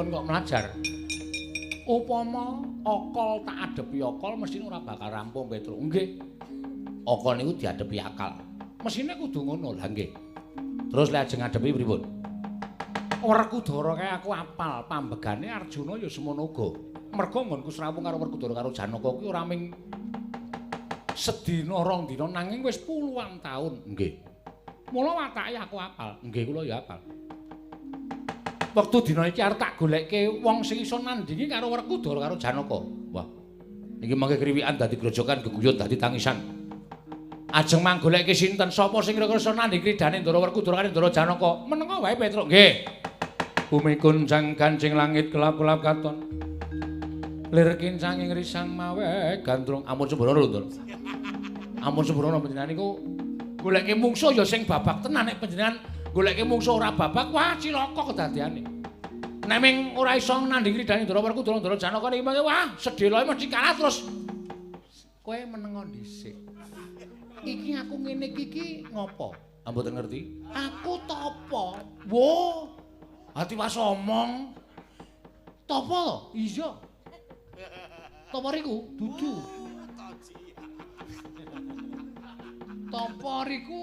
kon kok melajar. Upama okol tak adepi okol mesine ora bakal rampung Petro. Nggih. Okol niku diadepi akal. Mesine kudu ngono lha nggih. Terus lek ajeng ngadepi pripun? Werkudara kae aku apal pambegane Arjuna ya semono uga. Merga nggonku srawung karo Werkudara karo Janaka kuwi ora ming sedina rong dina nanging wis puluhan taun. Nggih. Mula watake aku apal. Nggih kula ya apal. Wektu dina iki arep tak golekke wong sing iso nandingi karo Werkudara karo Janaka. Wah. Iki mangke kriwikan dadi grojokan geguyut dadi tangisan. Ajeng manggoleki sinten sapa sing kira-kira iso nandingi kridane Ndara Werkudara karo Ndara Janaka. Menenga wae Petruk. Nggih. Bumi kunjang kancing langit kelap-kelap katon. Lir kincanging risang mawe gandrung ampun sembrono lho, Ndara. Ampun sembrono panjenengan niku goleki mungsuh ya sing babak tenan nek panjenengan goleki mungsuh ora babak wah cilaka kedadiane. Nek ming ora iso nandingi kridane Ndara Werkudara Ndara Janaka niki mangke wah sedheloe mesti kalah terus. Kowe menenga dhisik. Iki aku ngene iki ngopo? Mboten ngerti. Aku topo. Wo. Ati was omong. Topo to? Iya. Topo riku dudu. Topo riku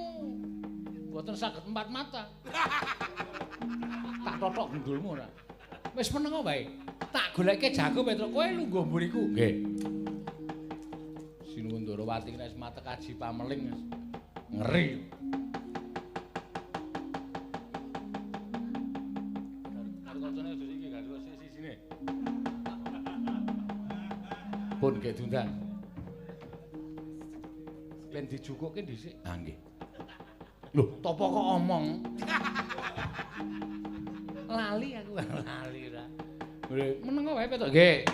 mboten saged empat mata. Tak totok gundulmu ora. Wis menenga wae. Tak goleke jago Petro kowe lungguh mburiku. Nggih. Sinuwun Ndarawati nek matek aji pameling ngeri. Pun nggih diundang. Ben dijukuke dhisik. Ah nggih. Lho, topo kok omong? Lali aku lali ra. Menenga wae Petruk. Nggih.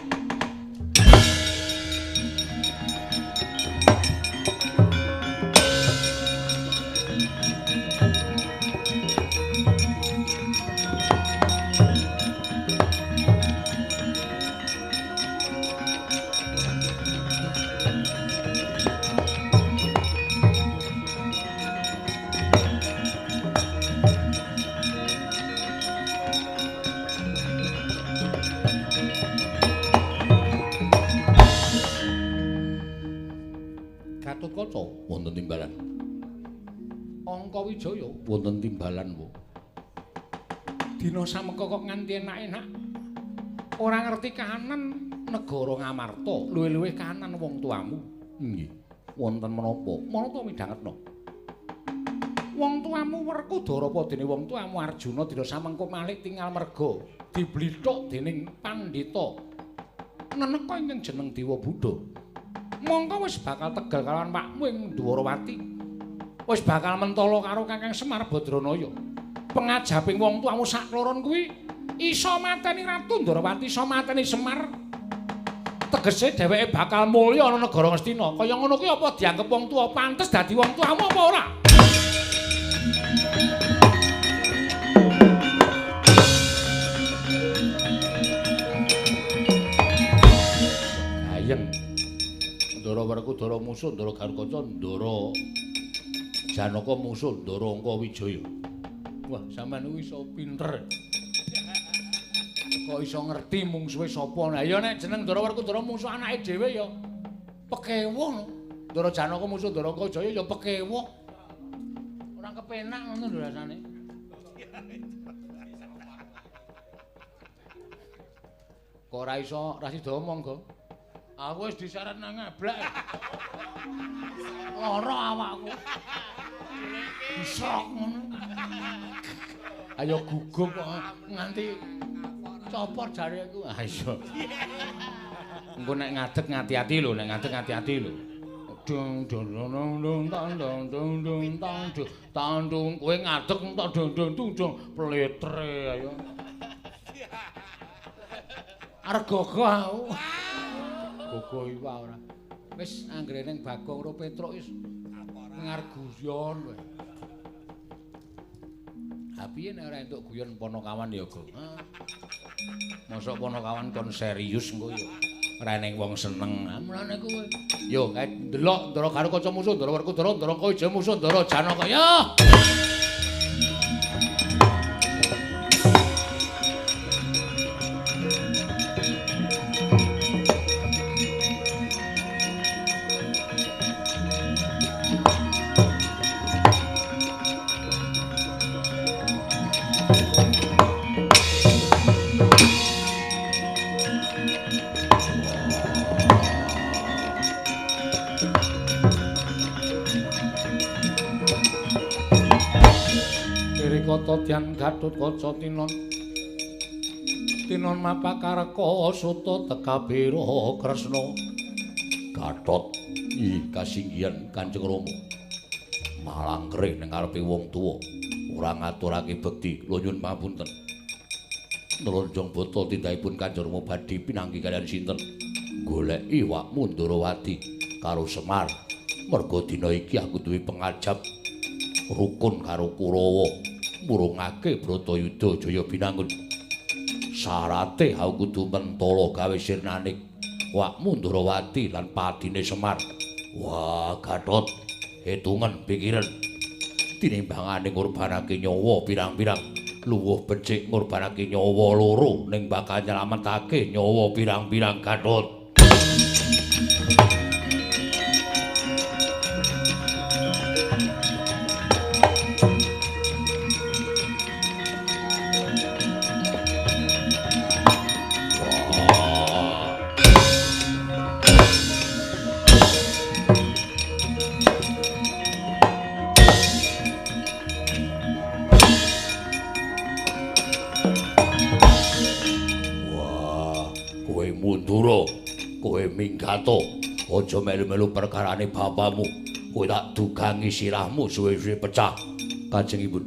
Gatotkaca wonten timbalan. Angkawijaya wonten timbalan wo. Dina sameka kok nganti enak-enak. Ora ngerti kahanan negara Ngamarta, luwih-luwih kahanan wong tuamu. Nggih. Wonten menapa? Menapa midhangetna? Wong tuamu Werkudara apa dene wong tuamu Arjuna dina samengko malih tinggal merga diblithuk dening pandita. Neneka ingkang jeneng Dewa Buddha. Mongko wis bakal tegal kalawan pakmu ing Dwarawati. Wis bakal mentala karo Kakang Semar Badranaya. Pengajaping wong tuamu sakloron kuwi iso mateni Ratu Dwarawati, iso mateni Semar. Tegese dheweke bakal mulya ana negara Ngastina. Kaya ngono kuwi apa dianggep wong tuwa pantes dadi wong tuamu apa ora? Ayeng. Ndara Werkudara musuh Ndara Garukaca, Ndara Janaka musuh Ndara Angkawijaya. Wah, sampean kuwi iso pinter. Kok iso ngerti mungsuhe sapa? Lah ya nek jeneng Ndara Werkudara musuh anake dhewe ya pekewuh no. Ndara Janaka musuh Ndara Angkawijaya ya pekewuh. Ora kepenak ngono lho rasane. Kok ora iso ra sida omong, Go? Aku wis disyarat nang ngablak. Lara awakku. Disrok ngono. Ayo gugup kok nganti copot jare aku. Ah iya. Engko nek ngadeg ngati-ati lho, nek ngadeg ngati-ati lho. Dung dung dung dung tang dung dung dung tang dung tang dung kowe ngadeg entuk dung dung dung dung pletre ayo. Arep gogo aku. Gogo iki wae ora. Wis anggere ning Bagong karo Petruk wis ngarguyon kowe. Ha piye nek ora entuk guyon Panakawan ya, Go? Mosok Panakawan kon serius engko ya. Ora ning wong seneng. Mulane kowe. Yo, kae ndelok Ndara Garukaca musuh Ndara Werkudara, Ndara Angkawijaya musuh Ndara Janaka. Yo. kata Dyan Gatotkaca tinon mapakareka suta tekabira Kresna Gatot ing kasinggihan Kanjeng Rama malangkre ning ngarepe wong tuwa ora ngaturake bekti kula nyuwun pamunten Nlonjong bata tindakipun Kanjeng Rama badhe pinanggi kaliyan sinten goleki wakmu Ndarawati karo Semar merga dina iki aku duwe pengajap rukun karo Kurawa murungake Bratayuda Jaya binangun syarate aku kudu mentala gawe sirnaning wakmu Ndarawati lan padine Semar wah Gatot hitungan pikiran tinimbangane ngorbanake nyawa pirang-pirang luwih becik ngorbanake nyawa loro ning bakal nyelametake nyawa pirang-pirang Gatot Minggato aja melu-melu perkarane bapakmu kowe tak dugangi sirahmu suwe-suwe pecah Kanjengipun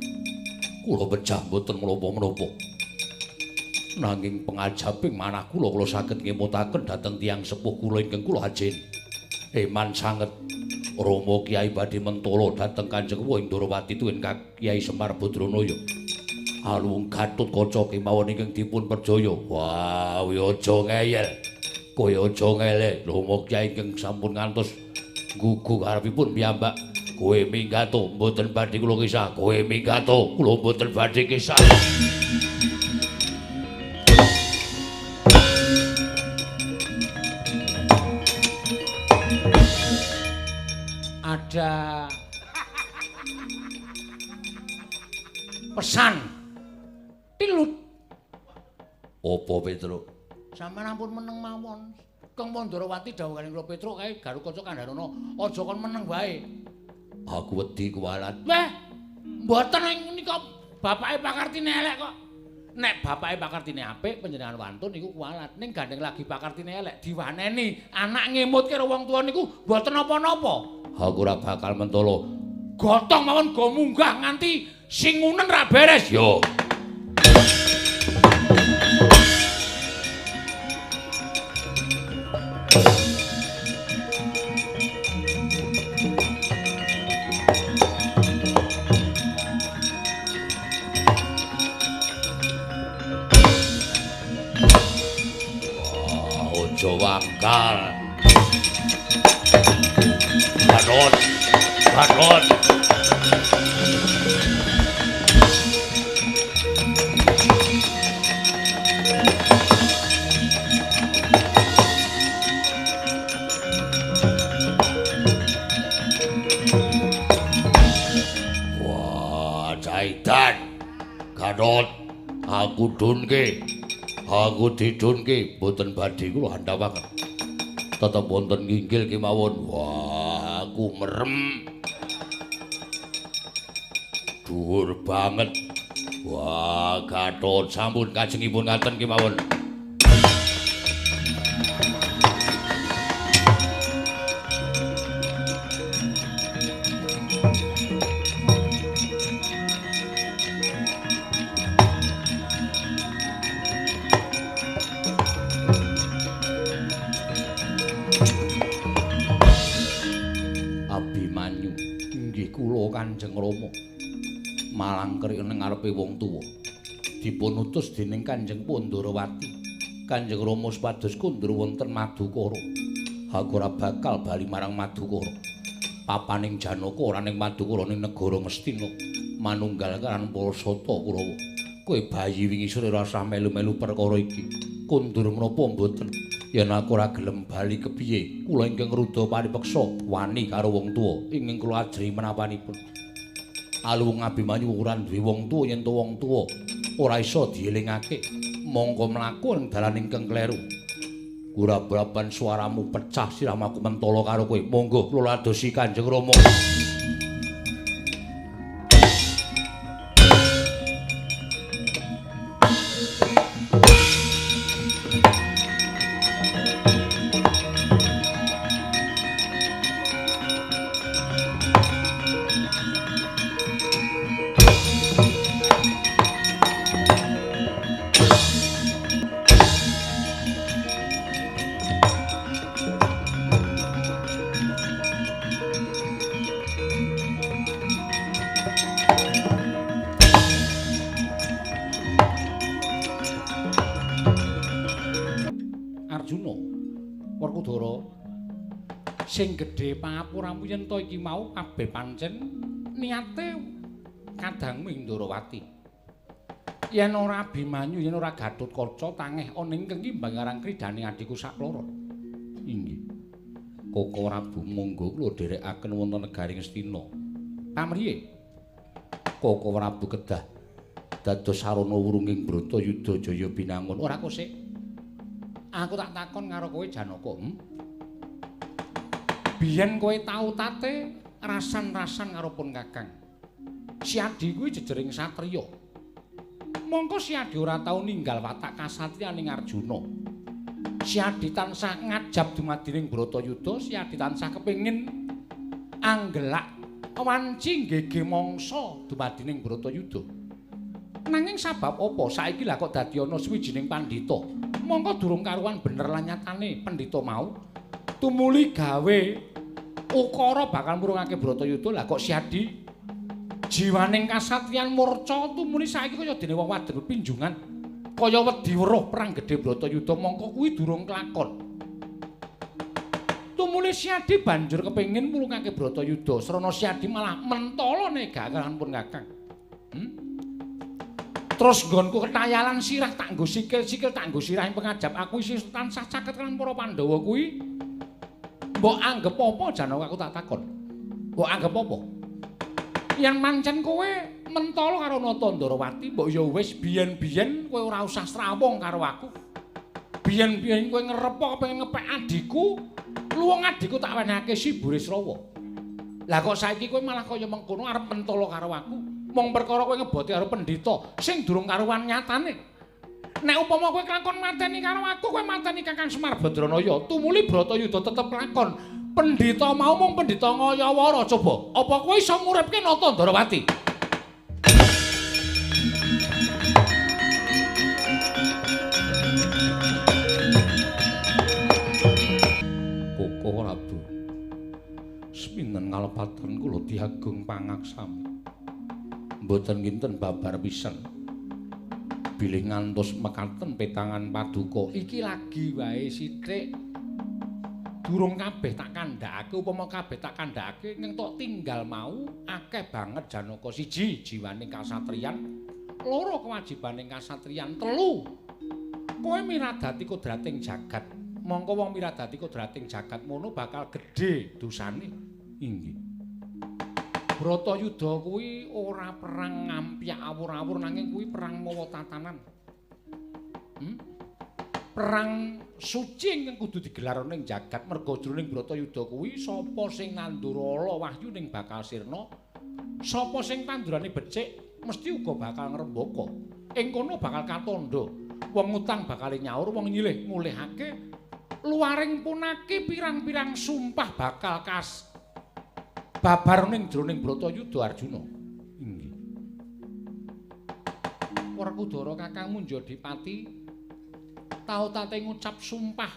kula pecah mboten menapa-menapa nanging pengajaping manah kula saged ngemutaken dhateng tiyang sepuh kula ingkang kula ajeni eman sanget Rama Kyai badhe mentala dhateng Kanjeng Ndarawati tuwin Kyai Semar Badranaya alung Gatotkaca kemawon ingkang dipun perjaya wah aja ngeyel kowe aja ngelek Rama Kyai ingkang sampun ngantos gugu karepipun piyambak kowe minggato mboten badhe kula kisah kowe minggato kula mboten badhe kisah ada pesan tilut apa Petruk sampeyan ampun meneng mawon. Kang Ndarawati dawuhaning kula Petruk kae Garukaca Kandharana aja kon meneng wae. Aku wedi kuwalat. Weh, mboten nika bapake pakartine elek kok. Nek bapake pakartine apik panjenengan wantun niku kuwalat. Ning gandeng lagi pakartine elek diwaneni. Anak ngemut karo wong tuwa niku mboten napa-napa. Aku ora bakal mentolo. Gotong mawon go munggah nganti sing ngunen ra beres. Yo. Wangkal Gatot wah Jaitan Gatot aku dunke aku didunke boten badhe kula handhawaken tetep wonten nginggil kemawon wah aku merem dhuwur banget wah Gatot sampun kajengipun ngaten kemawon Kanjeng Rama malangkri ning ngarepe wong tuwa dipun utus dening Kanjeng Ndarawati Kanjeng Rama supados kondur wonten Madukara aku ora bakal bali marang Madukara papaning Janaka ora ning Madukara ning negara Ngastina manunggal karan Parasata Kurawa kowe bayi wingi sore rasa melu-melu perkara iki kondur menapa mboten yen aku ora gelem bali kepiye kula ingkang rudha paripeksa wani karo wong tuwa ingkang kula ajri menawanipun alung Abimanyu ora duwe wong tuwa yen to wong tuwa ora iso dielingake mongko mlaku ing dalan ingkang kleru gurabraban suaramu pecah sirahmu aku mentala karo kowe monggo kula ladosi Kanjeng Rama Arjuna. Werkudara sing gedhe pangapuramu yen to iki mau kabeh pancen niate kadangmu ing Ndarawati. Yen ora Abimanyu, yen ora Gatotkaca tangeh ana ing kengkimbang arang kridane adhiku sakloro. Inggih. Koko Prabu monggo kula dherekaken wonten negaring Astina. Pamriye? Koko Prabu kedah dados sarana wurunging Bratayuda Jaya binangun. Ora kok sik. Aku tak takon karo kowe Janaka. Biyen kowe tau tate rasan-rasan karo pun Kakang. Si Adi kuwi jejering satriya. Mongko si Adi ora tau ninggal watak kasatriyaning Arjuna. Si Adi tansah ngajab dumadining Bratayuda, si Adi tansah kepengin anggelak wanci nggege mangsa dumadining Bratayuda. Nanging sabab apa saiki lah kok dadi ana swijining pandhita? Mongko durung karuan bener lan nyatane pandhita mau tumuli gawe ukara bakal murungake Bratayuda. Lah kok si Adi jiwaning kasatriyan murca tumuli saiki kaya dene wong wadon pinjungan kaya wedi weruh perang gedhe Bratayuda. Mongko kuwi durung kelakon. Tumuli si Adi banjur kepengin murungake Bratayuda, srana si Adi malah mentala nega kaliyan pun Kakang. Terus nggonku ketayalan sirah tak nggo sikil-sikil tak nggo sirahing pengajap aku isih tansah caket kaliyan para Pandhawa kuwi. Mbok anggep apa Janaka aku tak takon. Mbok anggep apa? Yen mancen kowe mentala karo Nata Ndarawati, mbok ya wis biyen-biyen kowe ora usah strawong karo aku. Biyen-biyen kowe ngerepa kepengin ngepek adhiku, luwung adhiku tak wenehake si Burisrawa. Lah kok saiki kowe malah kaya mengkono arep mentala karo aku. Mong perkara kowe ngeboti karo pendhita sing durung karuan nyatane. Nek upama kowe kelakon mateni karo aku, kowe mateni Kakang Semar Badranaya, tumuli Bratayuda tetep kelakon. Pendhita mau mung pendhita Ngayawara coba. Apa kowe iso nguripke Nata Ndarawati? Koko Prabu. Sepinten kalepatan kula diagung pangaksami. Mboten kinten babar pisan. Bilih ngantos mekaten petangan paduka iki lagi wae sithik. Durung kabeh tak kandhakake, upama kabeh tak kandhakake ngentok tinggal mau akeh banget Janaka. Siji, jiwaning kasatriyan, loro kewajibaning kasatriyan, telu kowe miradati kodrating jagat. Mongko wong miradati kodrating jagat mono bakal gedhe dosane. Inggih. Bratayuda kuwi ora perang ngampyak awur-awur nanging kuwi perang mawa tatanan. Perang suci ingkang kudu digelar ning jagat merga jroning Bratayuda kuwi sapa sing nandurala wahyu ning bakal sirna, sapa sing tandurane becik mesti uga bakal ngrembaka. Ing kono bakal katandha, wong utang bakal nyaur, wong nyilih ngulihake, luaring punake pirang-pirang sumpah bakal babar ning jroning Bratayuda Arjuna. Inggih. Werkudara Kakangmu Njadipati tau tate ngucap sumpah.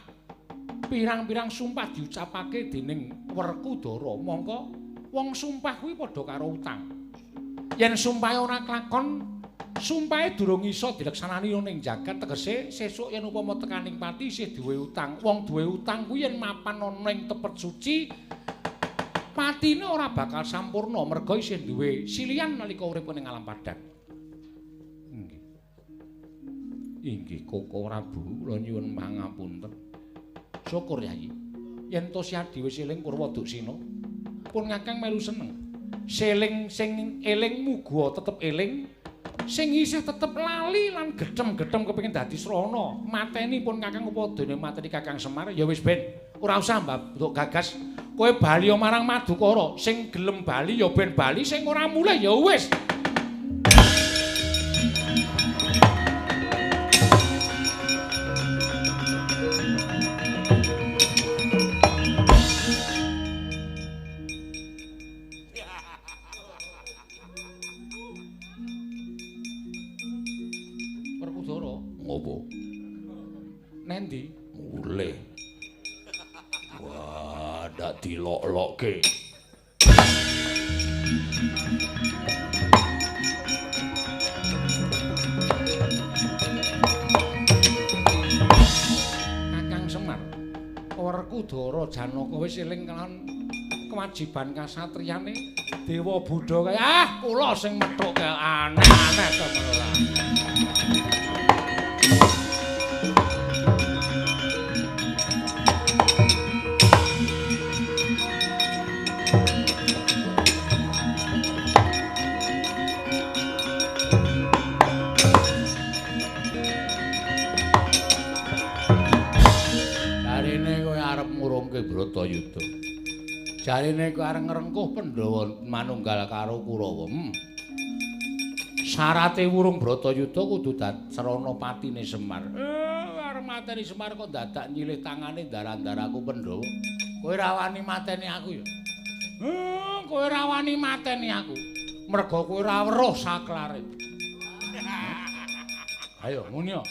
Pirang-pirang sumpah diucapake dening Werkudara. Mongko wong sumpah kuwi padha karo utang. Yen sumpahe ora klakon, sumpahe durung iso dileksanani ning jagat, tegese sesuk yen upama tekaning pati isih duwe utang. Wong duwe utang kuwi yen mapan ana ning tepet suci patine ora bakal sampurna merga isih duwe silian nalika urip ning alam padang. Inggih. Inggih Koko Prabu kula nyuwun pangapunten. Syukur Yayi. Yen to si Adi wis eling Purwaduksina, pun Kakang melu seneng. Seling sing eling muga tetep eling, sing isih tetep lali lan gedhem-gedhem kepengin dadi srana. Mateni pun Kakang upadane mateni Kakang Semar ya wis ben. Ora usah mbok gagas. Kowe bali marang Madukara, sing gelem bali ya ben bali, sing ora mulih ya wis. Werkudara, ngopo? Nendi? Mulih. Wah, ndak dilok-lokke. Kakang Semar Udara Janaka wis eling kan kewajiban kasatriyane Dewa Buddha kae. Ah, kula sing methuk kae aneh-aneh temen. Bratayuda. Jarine kowe arep ngrengkuh Pandhawa manunggal karo Kurawa. Syarate wurung Bratayuda kudu srana patine Semar. Arep mateni Semar kok dadak nyilih tangane ndara-ndaraku Pandhawa. Kowe ra wani mateni aku ya. Kowe ra wani mateni aku. Merga kowe ra weruh saklare. Ayo muni yo.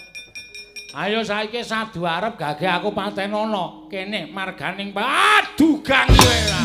Ayo saiki sadu arep gage aku patenono kene marganing dugang kowe.